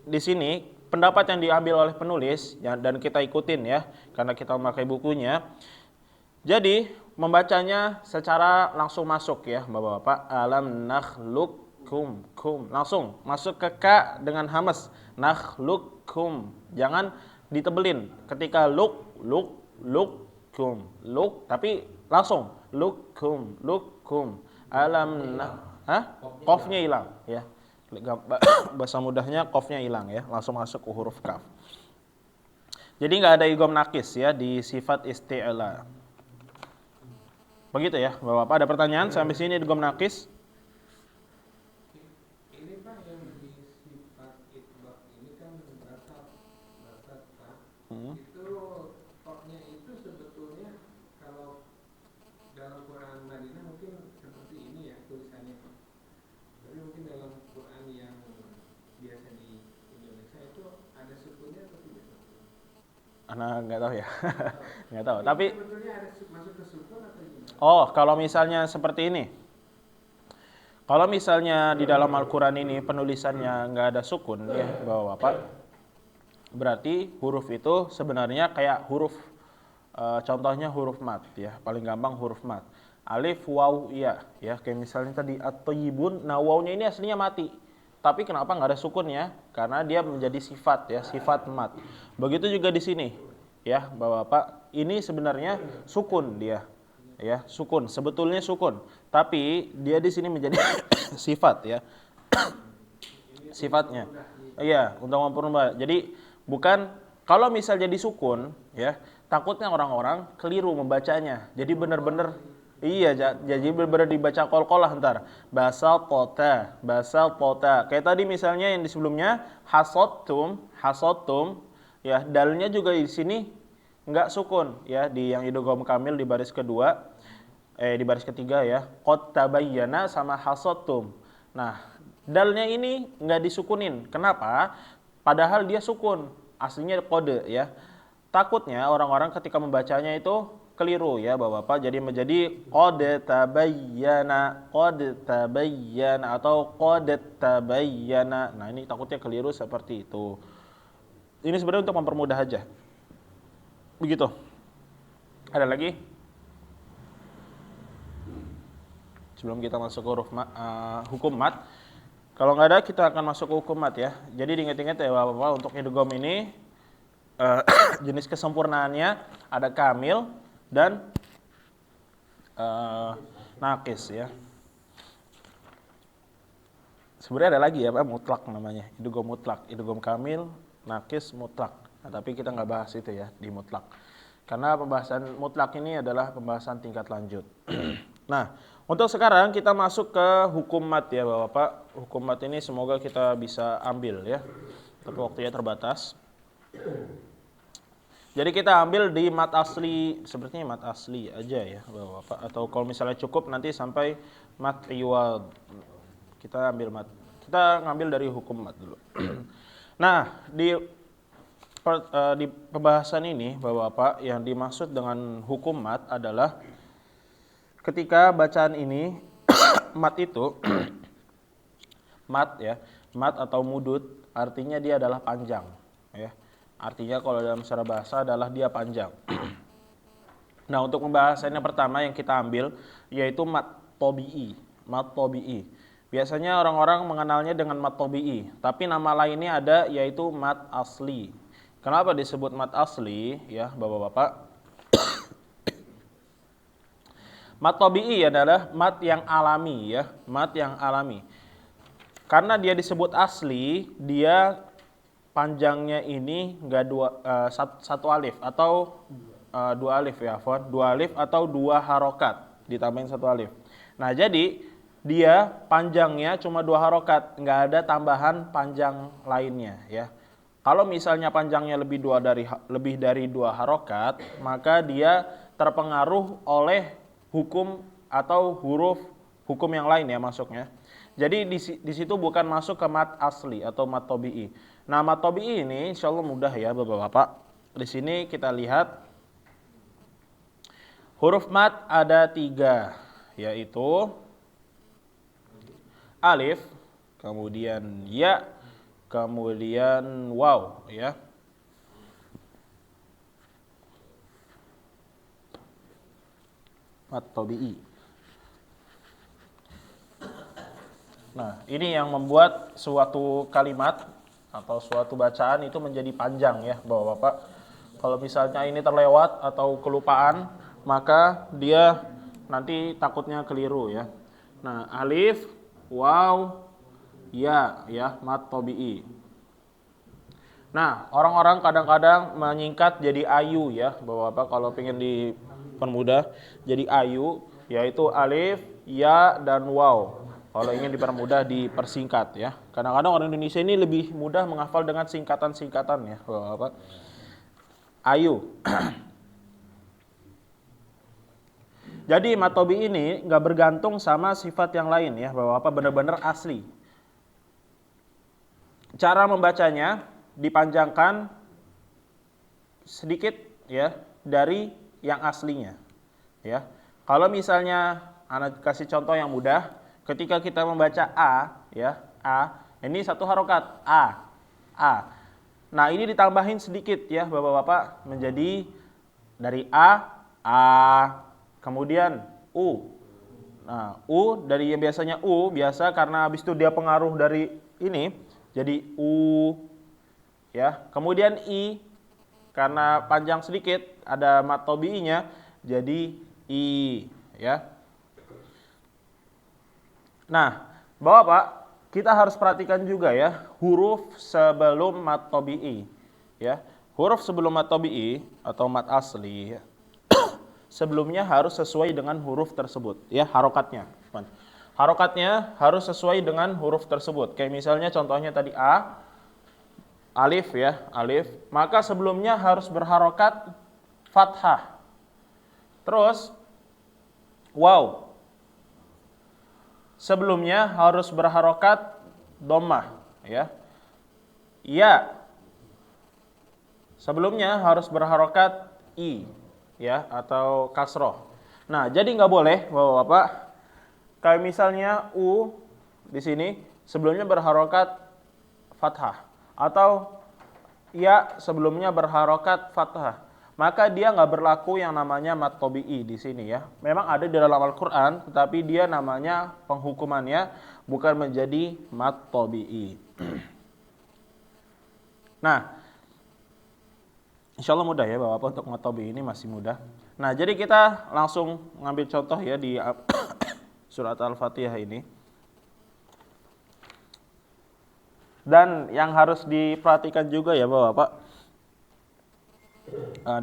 di sini pendapat yang diambil oleh penulis dan kita ikutin ya, karena kita memakai bukunya. Jadi membacanya secara langsung masuk ya, Bapak-bapak. Alam nakhluqkum, langsung masuk ke ka dengan hamas. Nakhluqkum, jangan ditebelin. Ketika luqkum, tapi langsung luqkum. Alam qafnya hilang ya. Bahasa mudahnya qafnya hilang ya, langsung masuk ke huruf kaf. Jadi nggak ada idgham nakis ya di sifat isti'la. Begitu ya, Bapak. Ada pertanyaan sampai sini idgham nakis? Ini Pak yang di sifat itbaq ini kan batat Pak. Itu toknya itu sebetulnya kalau dalam Quran Madinah mungkin seperti ini ya tulisannya. Tapi mungkin dalam Quran yang biasa di Indonesia itu ada sukunnya atau tidak? Anak nggak tahu ya, nggak tahu. Tapi sebetulnya ada masuk ke sukun atau gimana? oh, kalau misalnya seperti ini. Kalau misalnya di dalam Al-Quran ini penulisannya nggak ada sukun ya Bapak, berarti huruf itu sebenarnya kayak huruf, contohnya huruf mat ya, paling gampang huruf mat. Alif, waw, ya, kayak misalnya tadi at-thayyibun, nah wawnya ini aslinya mati. Tapi kenapa nggak ada sukunnya? Karena dia menjadi sifat ya, sifat mat. Begitu juga di sini ya Bapak, ini sebenarnya sukun dia. Ya, sukun, sebetulnya sukun, tapi dia di sini menjadi sifat ya. Sifatnya. Iya, untuk mempermudah. Jadi bukan kalau misal jadi sukun ya, takutnya orang-orang keliru membacanya. Jadi benar-benar iya, jadi benar-benar dibaca qalqalah ntar. Basal kota. Kayak tadi misalnya yang di sebelumnya hasottum ya, dalnya juga di sini enggak sukun ya, di yang idgham kamil di baris kedua, di baris ketiga ya, qad tabayyana sama hasottum. Nah, dalnya ini enggak disukunin. Kenapa? Padahal dia sukun, aslinya qad ya. Takutnya orang-orang ketika membacanya itu keliru ya Bapak-bapak, jadi menjadi qad tabayyana atau qad tabayyana. Nah, ini takutnya keliru seperti itu. Ini sebenarnya untuk mempermudah aja. Begitu. Ada lagi? Sebelum kita masuk ke huruf hukum mat. Kalau nggak ada, kita akan masuk ke hukum mat ya. Jadi diingat-ingat ya Bapak-bapak, untuk idgham ini jenis kesempurnaannya ada kamil dan nakis ya. Sebenarnya ada lagi ya Pak, mutlak namanya. Idgham mutlak, idgham kamil, nakis, mutlak. Nah, tapi kita nggak bahas itu ya di mutlak. Karena pembahasan mutlak ini adalah pembahasan tingkat lanjut. Nah, untuk sekarang kita masuk ke hukum mat ya Bapak. Hukum mat ini semoga kita bisa ambil ya. Tapi waktunya terbatas. Jadi kita ambil di mat asli, sepertinya mat asli aja ya Bapak. Atau kalau misalnya cukup nanti sampai mat iwad. Kita ngambil dari hukum mat dulu. Nah, di pembahasan ini Bapak-bapak, yang dimaksud dengan hukum mat adalah ketika bacaan ini mat itu mat ya, mat atau mudud artinya dia adalah panjang ya. Artinya kalau dalam secara bahasa adalah dia panjang. Nah, untuk pembahasannya pertama yang kita ambil yaitu mat tobi'i. Mat tobi'i. Biasanya orang-orang mengenalnya dengan mat tobi'i, tapi nama lainnya ada yaitu mat asli. Kenapa disebut mat asli ya Bapak-bapak? Mat tabi'i adalah mat yang alami ya, mat yang alami. Karena dia disebut asli, dia panjangnya ini enggak satu alif atau dua alif ya, dua alif atau dua harokat ditambahin satu alif. Nah, jadi dia panjangnya cuma dua harokat, enggak ada tambahan panjang lainnya ya. Kalau misalnya panjangnya lebih dari dua harokat, maka dia terpengaruh oleh hukum atau huruf hukum yang lain ya masuknya. Jadi di situ bukan masuk ke mat asli atau mat tabi'i. Nah, mat tabi'i ini insya Allah mudah ya Bapak-bapak. Di sini kita lihat huruf mat ada 3, yaitu alif, kemudian ya, kemudian waw ya. Mat tabi'i. Nah, ini yang membuat suatu kalimat atau suatu bacaan itu menjadi panjang ya Bapak-bapak. Kalau misalnya ini terlewat atau kelupaan, maka dia nanti takutnya keliru ya. Nah, alif, waw, ya, mat tabi'i. Nah, orang-orang kadang-kadang menyingkat jadi ayu ya, Bapak-bapak kalau pengen dipermudah jadi ayu, yaitu alif, ya, dan waw. Kalau ingin dipermudah dipersingkat ya. Kadang-kadang orang Indonesia ini lebih mudah menghafal dengan singkatan-singkatan ya, Bapak-bapak. Ayu. Jadi mat tabi'i ini nggak bergantung sama sifat yang lain ya, Bapak-bapak, benar-benar asli. Cara membacanya dipanjangkan sedikit ya dari yang aslinya ya. Kalau misalnya anak kasih contoh yang mudah, ketika kita membaca a ya, ini satu harokat a. Nah, ini ditambahin sedikit ya Bapak-bapak menjadi dari a, kemudian u. Nah, u dari yang biasanya u biasa karena habis itu dia pengaruh dari ini jadi u. Ya, kemudian i karena panjang sedikit ada mat tabi'inya jadi i ya. Nah, Bapak, kita harus perhatikan juga ya huruf sebelum mat tabi'i ya. Huruf sebelum mat tabi'i atau mat asli ya, sebelumnya harus sesuai dengan huruf tersebut ya, harokatnya. Harokatnya harus sesuai dengan huruf tersebut. Kayak misalnya contohnya tadi a, alif ya, alif, maka sebelumnya harus berharokat fathah. Terus waw, sebelumnya harus berharokat dhammah ya. Ya, sebelumnya harus berharokat i ya atau kasroh. Nah, jadi nggak boleh Bapak, kayak misalnya u di sini sebelumnya berharokat fathah. Atau ya sebelumnya berharokat fathah, maka dia nggak berlaku yang namanya mat tabi'i di sini ya. Memang ada di dalam Al-Quran, tetapi dia namanya penghukumannya bukan menjadi mat tabi'i. Nah, insya Allah mudah ya Bapak, untuk mat tabi'i ini masih mudah. Nah, jadi kita langsung ngambil contoh ya di surat Al-Fatihah ini. Dan yang harus diperhatikan juga ya Bapak,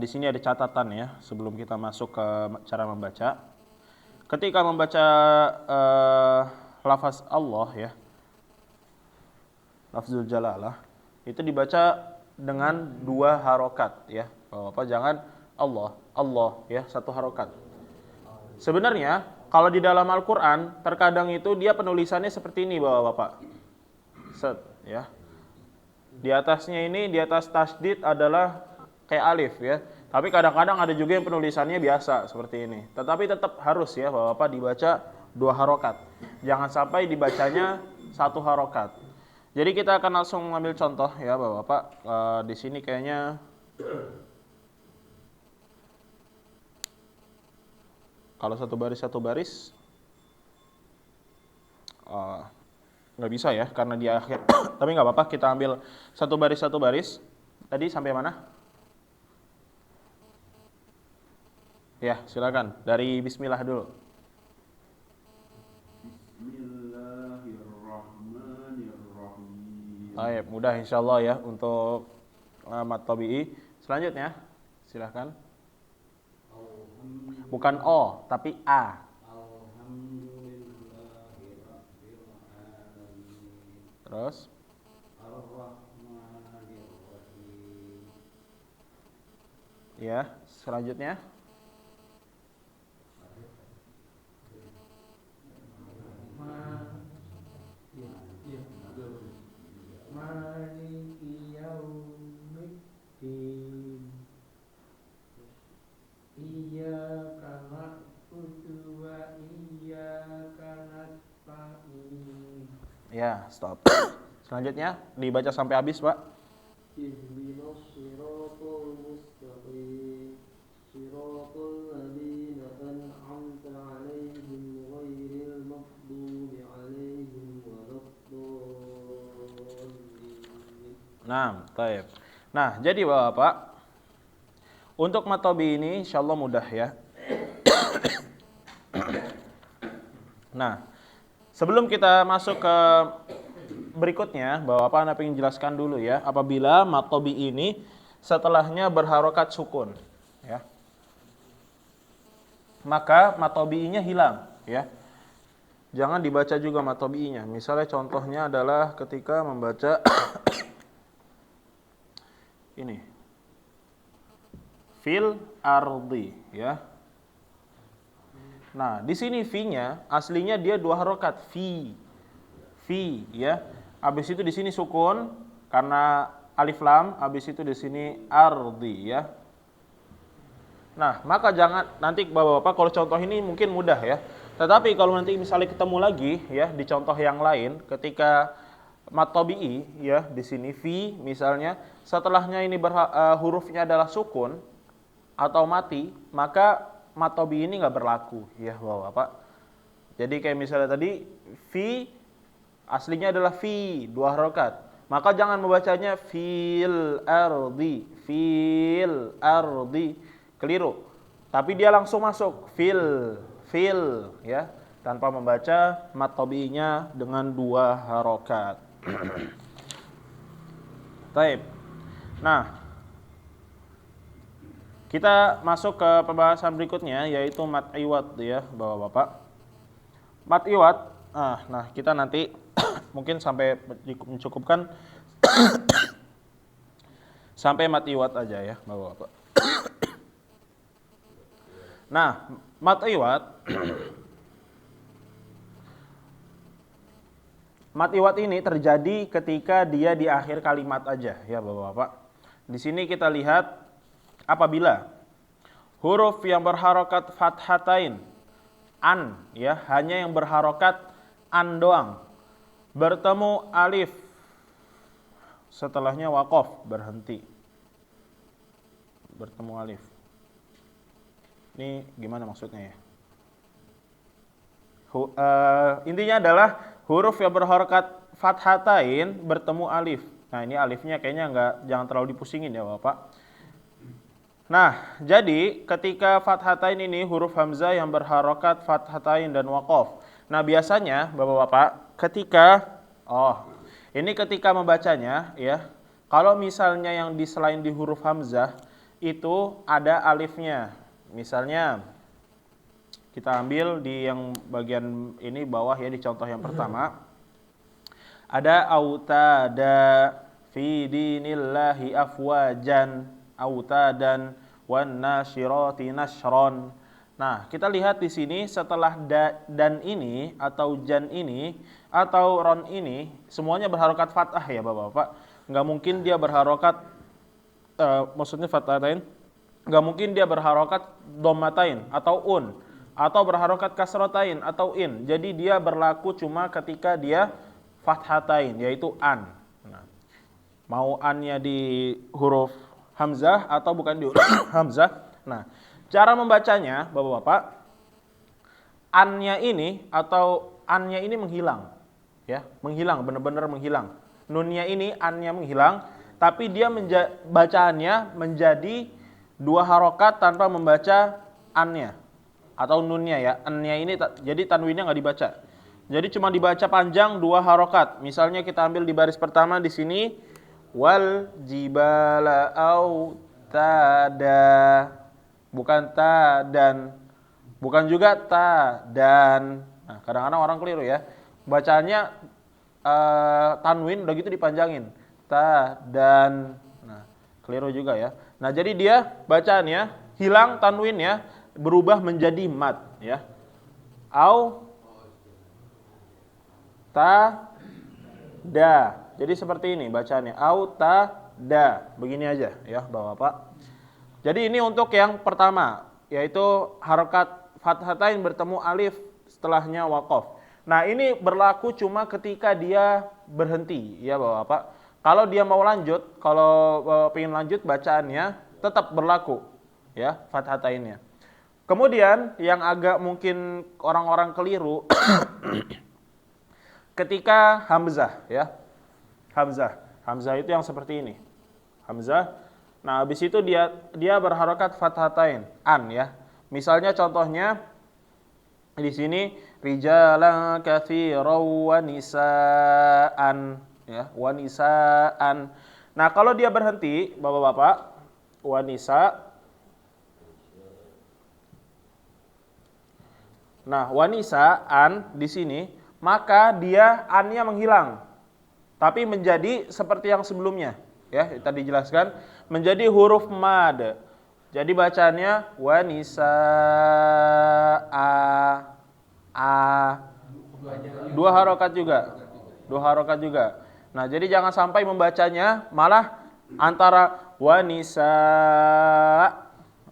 di sini ada catatan ya sebelum kita masuk ke cara membaca. Ketika membaca lafaz Allah ya, lafzul jalalah, itu dibaca dengan dua harokat ya Bapak, jangan Allah ya satu harokat. Sebenarnya kalau di dalam Al-Quran terkadang itu dia penulisannya seperti ini Bapak. Set ya. Di atasnya ini, di atas tasdid adalah kayak alif ya. Tapi kadang-kadang ada juga yang penulisannya biasa seperti ini. Tetapi tetap harus ya Bapak dibaca dua harokat. Jangan sampai dibacanya satu harokat. Jadi kita akan langsung mengambil contoh ya Bapak. Di sini kayaknya kalau satu baris nggak bisa ya karena di akhir. Tapi nggak apa-apa, kita ambil satu baris. Tadi sampai mana? Ya, silakan dari bismillah dulu. Bismillahirrahmanirrahim. Baik, mudah insyaallah ya untuk mat tabi'i. Selanjutnya silakan. Bukan o tapi a. Terus ya, selanjutnya Maliki yaumiddin Iyyaka na'budu wa iyyaka nasta'in. ya, stop. Selanjutnya dibaca sampai habis, Pak. Ihdinas siratal mustaqim siratal ladzina an'amta 'alaihim ghairil maghdubi 'alaihim waladdallin. Nah, baik. Nah, jadi Bapak, untuk mat tabi'i ini insyaallah mudah ya. Nah, sebelum kita masuk ke berikutnya, Bapak Anda ingin jelaskan dulu ya, apabila mat tabi'i ini setelahnya berharokat sukun, ya, maka mat tabi'inya hilang, ya. Jangan dibaca juga mat tabi'inya. Misalnya contohnya adalah ketika membaca ini, fil ardi, ya. Nah, di sini fi-nya aslinya dia 2 harokat, fi, ya. Habis itu di sini sukun karena alif lam, habis itu di sini ardi, ya. Nah, maka jangan nanti Bapak-bapak kalau contoh ini mungkin mudah ya. Tetapi kalau nanti misalnya ketemu lagi ya di contoh yang lain ketika mat tabi'i ya di sini fi misalnya setelahnya ini hurufnya adalah sukun atau mati, maka mat tabi'i ini nggak berlaku ya Bapak. Jadi kayak misalnya tadi fi aslinya adalah fi 2 harokat. Maka jangan membacanya fil ardi, keliru. Tapi dia langsung masuk fil ya, tanpa membaca mat tabi'inya dengan 2 harokat. Baik. Nah, kita masuk ke pembahasan berikutnya yaitu mat iwad ya, Bapak-bapak. Mat iwad, nah kita nanti mungkin sampai mencukupkan sampai mat iwad aja ya, Bapak-bapak. Nah, mat iwad mat iwad ini terjadi ketika dia di akhir kalimat aja ya, Bapak-bapak. Di sini kita lihat apabila huruf yang berharokat fathatain an ya, hanya yang berharokat an doang, bertemu alif, setelahnya waqaf, berhenti, bertemu alif. Ini gimana maksudnya ya? Intinya adalah huruf yang berharokat fathatain bertemu alif. Nah, ini alifnya kayaknya jangan terlalu dipusingin ya Bapak. Nah, jadi ketika fathatain ini huruf hamzah yang berharokat fathatain dan waqaf. Nah, biasanya Bapak-bapak ketika ketika membacanya ya, kalau misalnya yang selain di huruf hamzah itu ada alifnya. Misalnya kita ambil di yang bagian ini bawah ya, di contoh yang pertama. Ada autada fi dinillahi afwajan, autadan wan nasyirati nashron. Nah, kita lihat di sini setelah dan ini atau jan ini atau ron ini semuanya berharokat fathah ya Bapak-bapak. Enggak mungkin dia berharokat maksudnya fathatain, enggak mungkin dia berharokat dhammatain atau atau berharokat kasratain atau in. Jadi dia berlaku cuma ketika dia fathatain yaitu an. Nah, mau annya di huruf hamzah atau bukan di huruf hamzah. Nah, cara membacanya Bapak-bapak, annya ini menghilang. Ya, menghilang, benar-benar menghilang. Nunnya ini annya menghilang, tapi dia bacaannya menjadi 2 harokat tanpa membaca annya atau nunnya ya. Annya ini jadi tanwinnya nggak dibaca. Jadi cuma dibaca panjang 2 harokat. Misalnya kita ambil di baris pertama di sini wal jibala autada, bukan ta dan, bukan juga ta dan. Nah, kadang-kadang orang keliru ya. Bacaannya tanwin udah gitu dipanjangin. Ta dan. Nah, keliru juga ya. Nah, jadi dia bacaannya hilang tanwinnya, berubah menjadi mat ya. Au ta da. Jadi seperti ini bacaannya, au ta da. Begini aja ya, Bapak-bapak. Jadi ini untuk yang pertama, yaitu harokat fathatain bertemu alif setelahnya waqaf. Nah, ini berlaku cuma ketika dia berhenti ya Bapak-bapak. Kalau dia mau lanjut, kalau pengen lanjut bacaannya tetap berlaku ya fathatainnya. Kemudian yang agak mungkin orang-orang keliru ketika hamzah ya. Hamzah itu yang seperti ini. Hamzah. Nah, habis itu dia berharokat fathatain an ya. Misalnya contohnya Di sini rijalan katsiran wa nisaan, ya, wa nisaan. Nah, kalau dia berhenti, Bapak-bapak, wa nisa. Nah, wa nisaan di sini, maka dia an-nya menghilang. Tapi menjadi seperti yang sebelumnya, ya, tadi dijelaskan menjadi huruf mad. Jadi bacanya wa nisaa dua harokat juga. Nah, jadi jangan sampai membacanya malah antara wa nisa.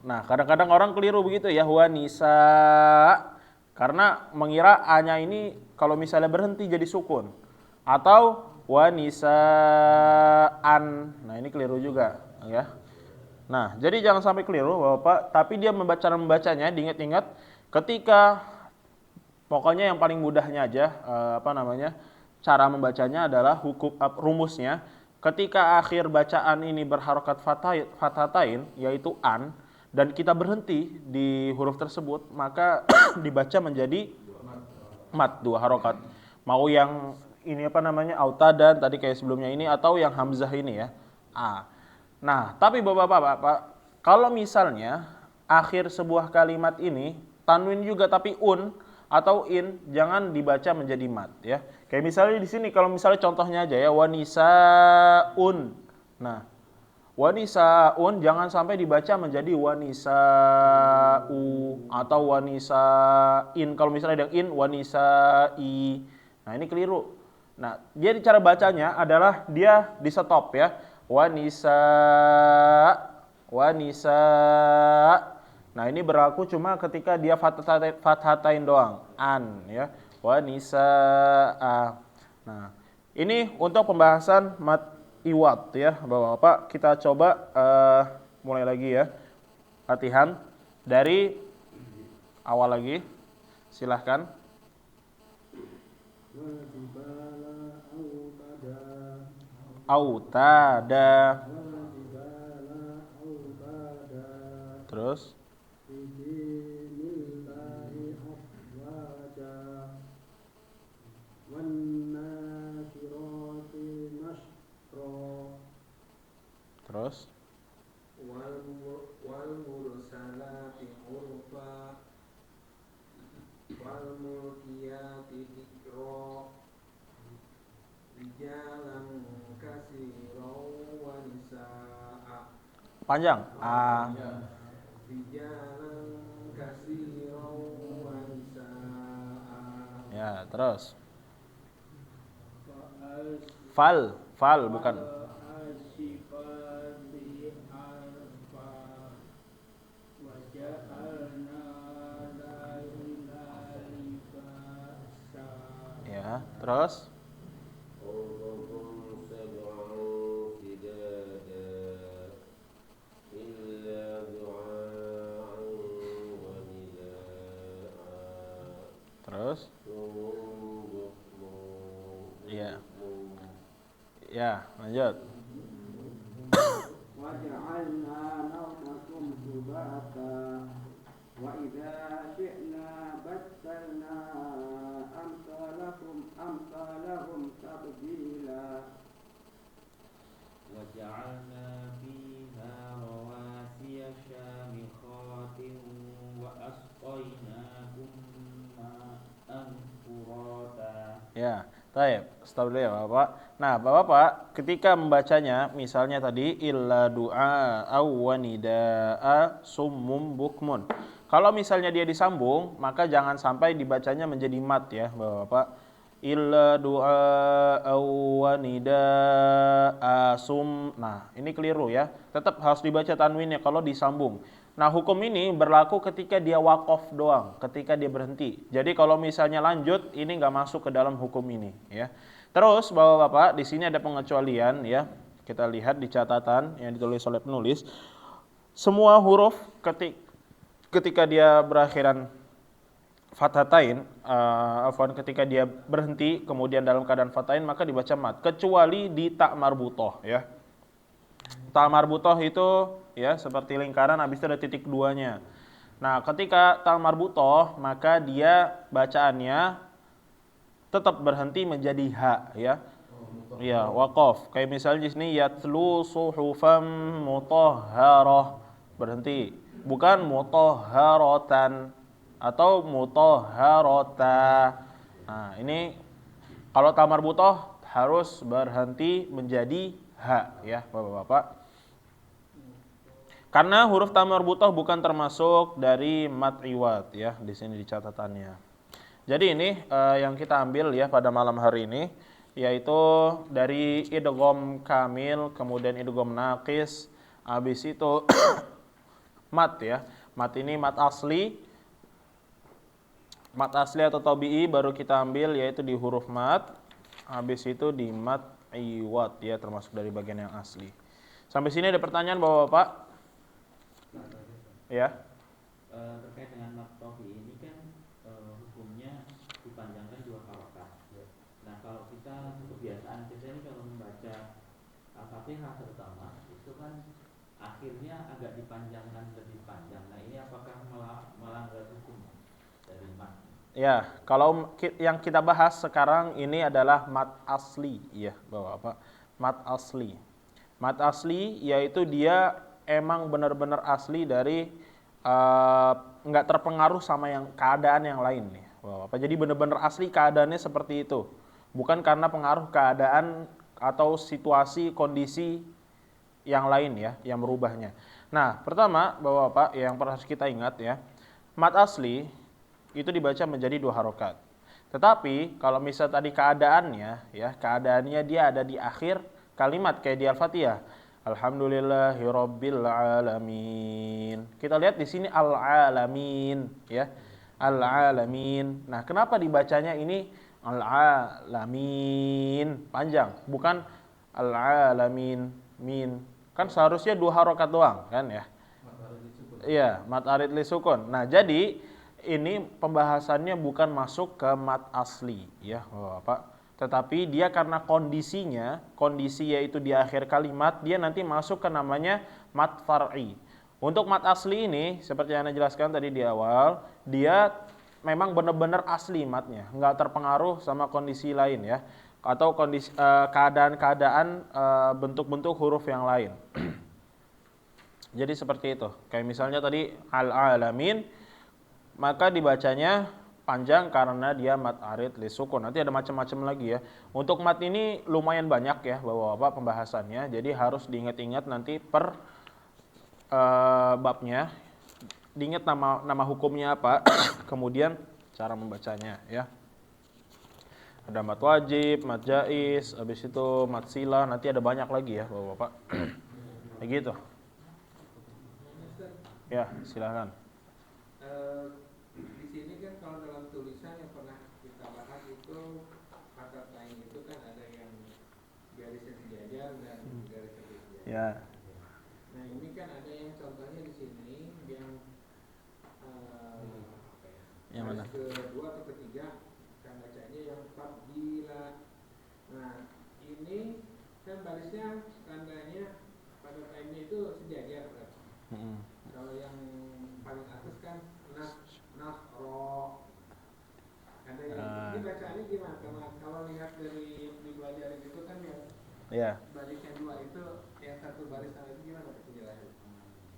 Nah, kadang-kadang orang keliru begitu ya, wa nisa, karena mengira a-nya ini kalau misalnya berhenti jadi sukun, atau wa nisaan. Nah, ini keliru juga, ya. Nah, jadi jangan sampai keliru, Bapak, tapi dia membacanya diingat-ingat ketika, pokoknya yang paling mudahnya aja, cara membacanya adalah rumusnya ketika akhir bacaan ini berharokat fathatain, yaitu an, dan kita berhenti di huruf tersebut, maka dibaca menjadi mat, 2 harokat. Mau yang ini autadan tadi kayak sebelumnya ini, atau yang hamzah ini ya, a. Nah, tapi Bapak-bapak, kalau misalnya akhir sebuah kalimat ini tanwin juga tapi atau in, jangan dibaca menjadi mat, ya. Kayak misalnya di sini, kalau misalnya contohnya aja ya, wanisaun. Nah, wanisaun jangan sampai dibaca menjadi wanisau atau wanisain. Kalau misalnya ada in, wanisai. Nah, ini keliru. Nah, jadi cara bacanya adalah dia di stop ya. Wanisa. Nah, ini berlaku cuma ketika dia fathatain doang, an ya. Wanisa. Nah, ini untuk pembahasan mat iwad ya, Bapak-bapak. Kita coba mulai lagi ya. Latihan dari awal lagi. Silahkan. Autada. Terus terus wal mursalati urfa wal mulkiyati dzikra rijalan katsiran wa nisaa. panjang. Rijalan katsiran wa nisaa. Ya, terus fal bukan. Ya, terus terus iya. Ya, lanjut. وجعلنا نومكم سباتا وإذا شئنا بدلنا أمثالهم تبديلا وجعلنا فيها رواسي شامخات وأسقيناكم ماء فراتا. Ya, baik. Stop dulu ya, Bapak. Nah, Bapak, ketika membacanya, misalnya tadi illa du'a aw wanida'a summum bukmun. Kalau misalnya dia disambung, maka jangan sampai dibacanya menjadi mat ya, Bapak. Illa du'a aw wanida'a sum. Nah, ini keliru ya. Tetap harus dibaca tanwinnya kalau disambung. Nah, hukum ini berlaku ketika dia waqaf doang, ketika dia berhenti. Jadi kalau misalnya lanjut, ini nggak masuk ke dalam hukum ini, ya. Terus, Bapak-bapak, di sini ada pengecualian, ya. Kita lihat di catatan yang ditulis oleh penulis. Semua huruf ketika dia berakhiran fathatain, ketika dia berhenti, kemudian dalam keadaan fathatain, maka dibaca mat. Kecuali di ta marbutoh, ya. Ta marbutoh itu ya seperti lingkaran, habis itu ada titik duanya. Nah, ketika ta marbutoh maka dia bacaannya tetap berhenti menjadi ha ya. Ya, waqaf. Kayak misalnya di sini yatlu suhufam mutahharah, berhenti. Bukan mutahharatan atau mutahharata. Nah, ini kalau ta marbutoh harus berhenti menjadi ha ya, Bapak-bapak. Karena huruf ta marbutoh bukan termasuk dari mad iwad ya, di sini di catatannya. Jadi ini yang kita ambil ya pada malam hari ini, yaitu dari idgham kamil, kemudian idgham naqis, habis itu mad ya. Mad ini mad asli. Mad asli atau tabi'i baru kita ambil yaitu di huruf mad, habis itu di mad iwad ya, termasuk dari bagian yang asli. Sampai sini ada pertanyaan Bapak-bapak? Ya. Terkait dengan maktofi ini kan hukumnya dipanjangkan 2 harokat. Nah, kalau kita kebiasaan kita ini kalau membaca Al-Fatihah terutama itu kan akhirnya agak dipanjangkan lebih panjang. Nah, ini apakah melanggar hukum dari mat? Ya, kalau yang kita bahas sekarang ini adalah mad asli ya, Bapak-bapak. Mad asli. Mad asli yaitu dia emang benar-benar asli dari nggak terpengaruh sama yang keadaan yang lain nih. Bapak. Jadi benar-benar asli keadaannya seperti itu. Bukan karena pengaruh keadaan atau situasi kondisi yang lain ya, yang merubahnya. Nah, pertama Bapak-bapak yang harus kita ingat ya, mad asli itu dibaca menjadi 2 harokat. Tetapi kalau misal tadi keadaannya ya, keadaannya dia ada di akhir kalimat kayak di Al-Fatihah. Alhamdulillahirabbil alamin. Kita lihat di sini al-alamin ya. Al-alamin. Nah, kenapa dibacanya ini al-alamin panjang, bukan al-alamin min. Kan seharusnya 2 harokat doang kan ya. Iya, mad arid li sukun. Nah, jadi ini pembahasannya bukan masuk ke mad asli ya, Bapak. Tetapi dia karena kondisi yaitu di akhir kalimat, dia nanti masuk ke namanya mad far'i. Untuk mad asli ini, seperti yang Anda jelaskan tadi di awal, dia memang benar-benar asli madnya, nggak terpengaruh sama kondisi lain ya, atau kondisi keadaan-keadaan bentuk-bentuk huruf yang lain. Jadi seperti itu. Kayak misalnya tadi al-alamin, maka dibacanya panjang karena dia mad arid li sukun. Nanti ada macam-macam lagi ya. Untuk mad ini lumayan banyak ya Bapak-bapak pembahasannya. Jadi harus diingat-ingat nanti per babnya. Diingat nama hukumnya apa, kemudian cara membacanya ya. Ada mad wajib, mad jaiz, habis itu mad silah, nanti ada banyak lagi ya Bapak-bapak. Kayak gitu. Ya, silakan. Di sini kan kalau dalam tulisan yang pernah kita bahas itu kata lain itu kan ada yang garisnya sejajar dan garisnya sejajar. Ya. Nah, ini kan ada yang contohnya di sini yang Yang mana? baris kedua atau ketiga kan bacanya yang fadila. Nah, ini kan barisnya tandanya pada lainnya itu sejajar berarti. Kalau yang paling atas kan nasro. Ada yang ini bacaannya gimana? Kalau lihat dari yang dipelajari itu kan yang barisnya 2 itu, yang satu baris sama itu gimana penjelasannya?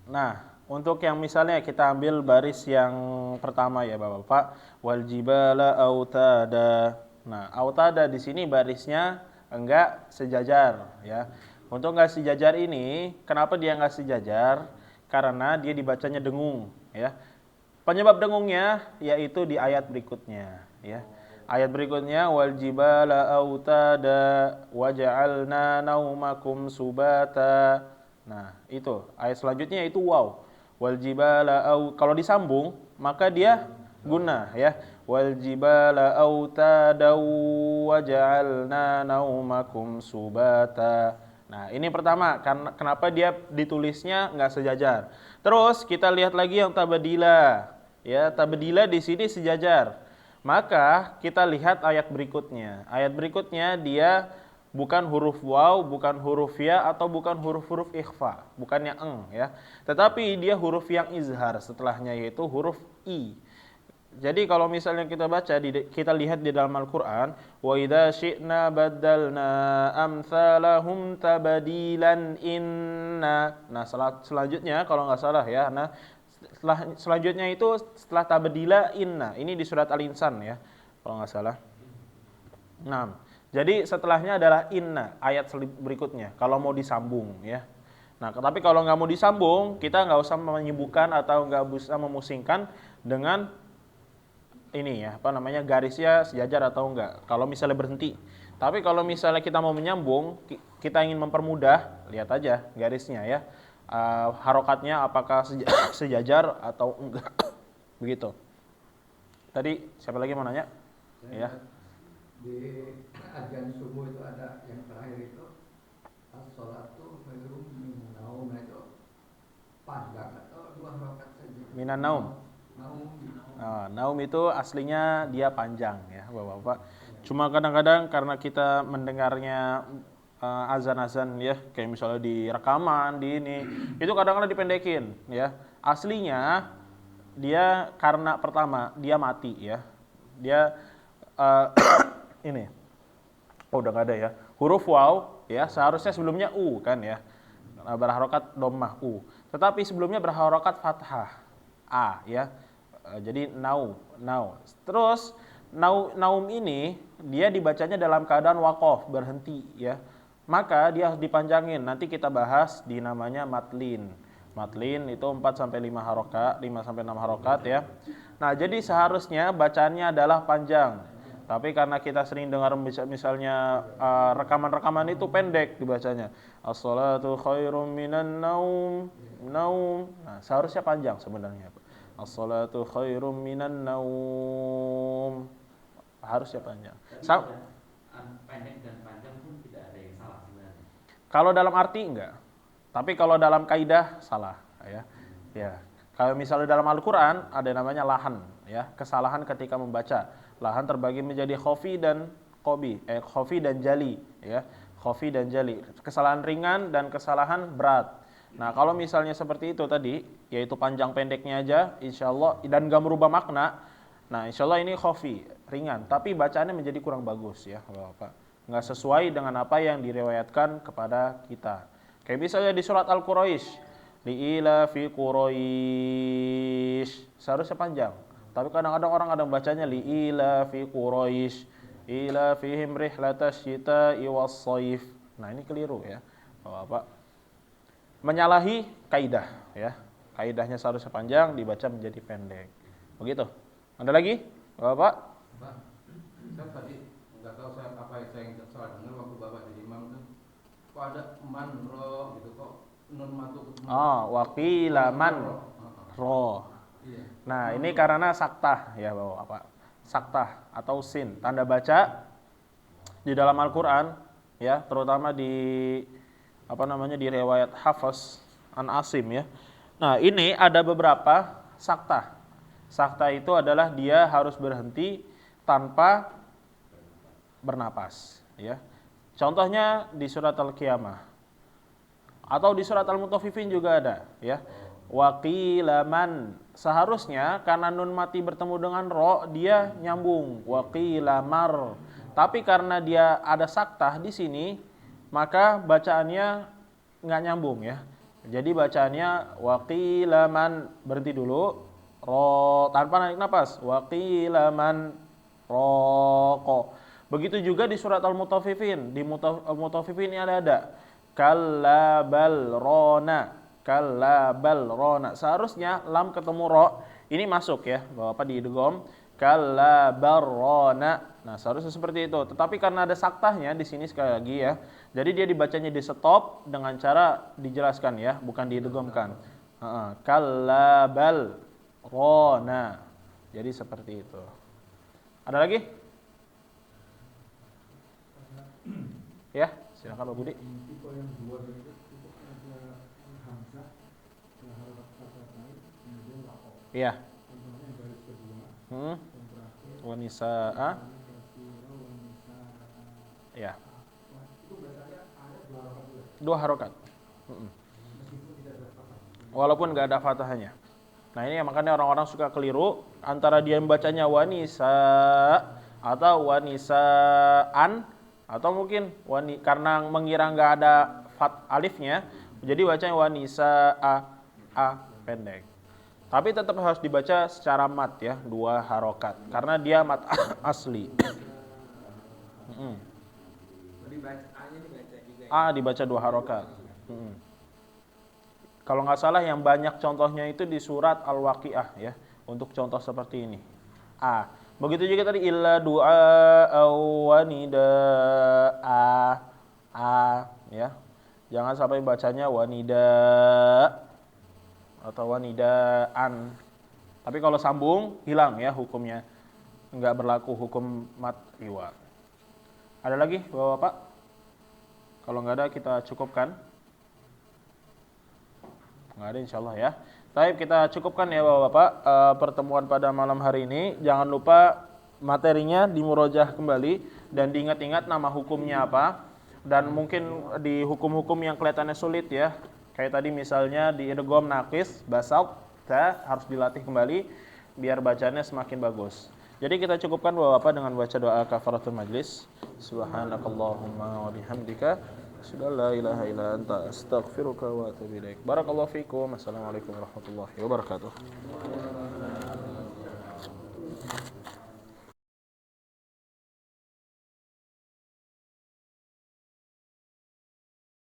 Nah, untuk yang misalnya kita ambil baris yang pertama ya Bapak, wal jibala autada. Nah, autada di sini barisnya enggak sejajar ya. Untuk enggak sejajar ini, kenapa dia enggak sejajar? Karena dia dibacanya dengung ya. Penyebab dengungnya yaitu di ayat berikutnya ya. Ayat berikutnya wal jibala autada waja'alna naumakum subata. Nah, itu ayat selanjutnya itu waw. Wal jibala kalau disambung maka dia guna ya. Wal jibala autada waja'alna naumakum subata. Nah, ini pertama, kenapa dia ditulisnya nggak sejajar. Terus kita lihat lagi yang tabdila. Ya, tabdila di sini sejajar. Maka kita lihat ayat berikutnya. Ayat berikutnya dia bukan huruf waw, bukan huruf ya, atau bukan huruf-huruf ikhfa, bukannya ya. Tetapi dia huruf yang izhar setelahnya, yaitu huruf i. Jadi kalau misalnya kita baca, kita lihat di dalam Al-Quran, wa idza syi'na baddalna amsalahum tabdilan inna. Nah, selanjutnya kalau nggak salah ya, nah selanjutnya itu setelah tabdila inna. Ini di surat Al-Insan ya, kalau nggak salah. Nah, jadi setelahnya adalah inna, ayat berikutnya kalau mau disambung ya. Nah, tapi kalau nggak mau disambung, kita nggak usah menyibukkan atau nggak usah memusingkan dengan ini ya, garisnya sejajar atau enggak. Kalau misalnya berhenti. Tapi kalau misalnya kita mau menyambung, kita ingin mempermudah, lihat aja garisnya ya. Harokatnya apakah sejajar atau enggak. Begitu. Tadi siapa lagi mau nanya? Ya. Di ajan subuh itu ada yang terakhir itu as-sholatu khairum minan naum, itu panjang atau 2 rakaat saja? Minan naum. Naum itu aslinya dia panjang ya Bapak-bapak. Cuma kadang-kadang karena kita mendengarnya azan-azan ya, kayak misalnya di rekaman di ini, itu kadang-kadang dipendekin ya. Aslinya dia karena pertama dia mati ya. Dia ini. Oh, udah nggak ada ya. Huruf waw ya, seharusnya sebelumnya u kan ya. Berharokat dhammah u. Tetapi sebelumnya berharokat fathah a ya. Jadi naum. Terus naum ini dia dibacanya dalam keadaan waqaf, berhenti ya. Maka dia harus dipanjangin. Nanti kita bahas di namanya matlin. Matlin itu 4 sampai 5 harokat, 5 sampai 6 harokat ya. Nah, jadi seharusnya bacaannya adalah panjang. Tapi karena kita sering dengar misalnya rekaman-rekaman itu pendek dibacanya. As-sholatu khairum minan naum. Nah, seharusnya panjang sebenarnya. As-sholatu khairum minan naum. Harusnya panjang. Pendek dan panjang pun tidak ada yang salah sebenarnya. Kalau dalam arti enggak. Tapi kalau dalam kaidah salah ya. Ya. Kalau misalnya dalam Al-Qur'an ada namanya lahan ya, kesalahan ketika membaca. Lahan terbagi menjadi khofi dan qobi, khofi dan jali ya. Khofi dan jali. Kesalahan ringan dan kesalahan berat. Nah, kalau misalnya seperti itu tadi, yaitu panjang pendeknya aja, insya Allah, dan gak merubah makna, nah insya Allah ini khofi, ringan, tapi bacaannya menjadi kurang bagus ya, Bapak. Nggak sesuai dengan apa yang diriwayatkan kepada kita. Kayak misalnya di surat Al-Quraisy, li'ila fi Quraisy, seharusnya panjang, tapi kadang-kadang orang ada bacanya li'ila fi Quraisy, ila fihim rihlatas syita'i was-shaif. Nah, ini keliru ya, Bapak. Menyalahi kaidah ya. Kaidahnya seharusnya panjang, dibaca menjadi pendek. Begitu. Ada lagi? Bapak? Pak, saya tadi nggak tahu apa yang saya salah dengar waktu Bapak jadi imam itu. Kok ada man ro gitu, kok nun matu. Waqila man ro. Iya. Nah, ini karena saktah ya, Bapak. Saktah atau sin, tanda baca di dalam Al-Qur'an ya, terutama di di riwayat Hafs an Asim ya. Nah, ini ada beberapa saktah. Saktah itu adalah dia harus berhenti tanpa bernapas ya. Contohnya di surat Al-Qiyamah. Atau di surat Al-Mutaffifin juga ada ya. Waqilaman, seharusnya karena nun mati bertemu dengan ro, dia nyambung waqilamar. Tapi karena dia ada saktah di sini, maka bacaannya nggak nyambung ya. Jadi bacaannya waqilaman, berhenti dulu, ro tanpa naik napas, waqilaman roko. Begitu juga di surat Al-Mutaffifin. Di Al-Mutaffifin ini ada kallabal rona. Seharusnya lam ketemu ro, ini masuk ya, Bapak di idgham kallabal rona. Nah, seharusnya seperti itu. Tetapi karena ada saktahnya di sini sekali lagi ya. Jadi dia dibacanya di stop dengan cara dijelaskan ya, bukan diidghamkan. Kallabal rona. Jadi seperti itu. Ada lagi? Ya, silakan Pak Budi. Tipe yang dua itu tipe ada hamzah, harokat fathah naik, kemudian wakof. Iya. Contohnya garis kedua, yang terakhir Wanisa'a. wanisa. Ya. Itu 2 harokat. Walaupun nggak ada fathahnya. Nah ini makanya orang-orang suka keliru antara dia membacanya wanisa atau wanisaan, atau mungkin karena mengira nggak ada alifnya, jadi bacanya wanisa a pendek. Tapi tetap harus dibaca secara mat ya, 2 harokat karena dia mat asli. Dibaca A-nya dibaca juga ya? A dibaca 2 harokat. Kalau nggak salah yang banyak contohnya itu di surat Al-Waqiah ya, untuk contoh seperti ini. A. Begitu juga tadi illa du'a wanida a ya. Jangan sampai bacanya wanida atau wanidaan. Tapi kalau sambung hilang ya hukumnya. Nggak berlaku hukum mat iwa. Ada lagi Bapak-bapak? Kalau nggak ada kita cukupkan. Nggak ada insyaallah ya. Baik, kita cukupkan ya Bapak-bapak pertemuan pada malam hari ini. Jangan lupa materinya dimurojah kembali dan diingat-ingat nama hukumnya apa. Dan mungkin di hukum-hukum yang kelihatannya sulit ya. Kayak tadi misalnya di idgham naqis, basalt, harus dilatih kembali biar bacanya semakin bagus. Jadi kita cukupkan Bapak-bapak dengan baca doa kafaratul majlis. Subhanakallahumma wa bihamdika asyhadu an la ilaha illa anta astaghfiruka wa atubu ilaik. Barakallahu fikum. Assalamualaikum warahmatullahi wabarakatuh.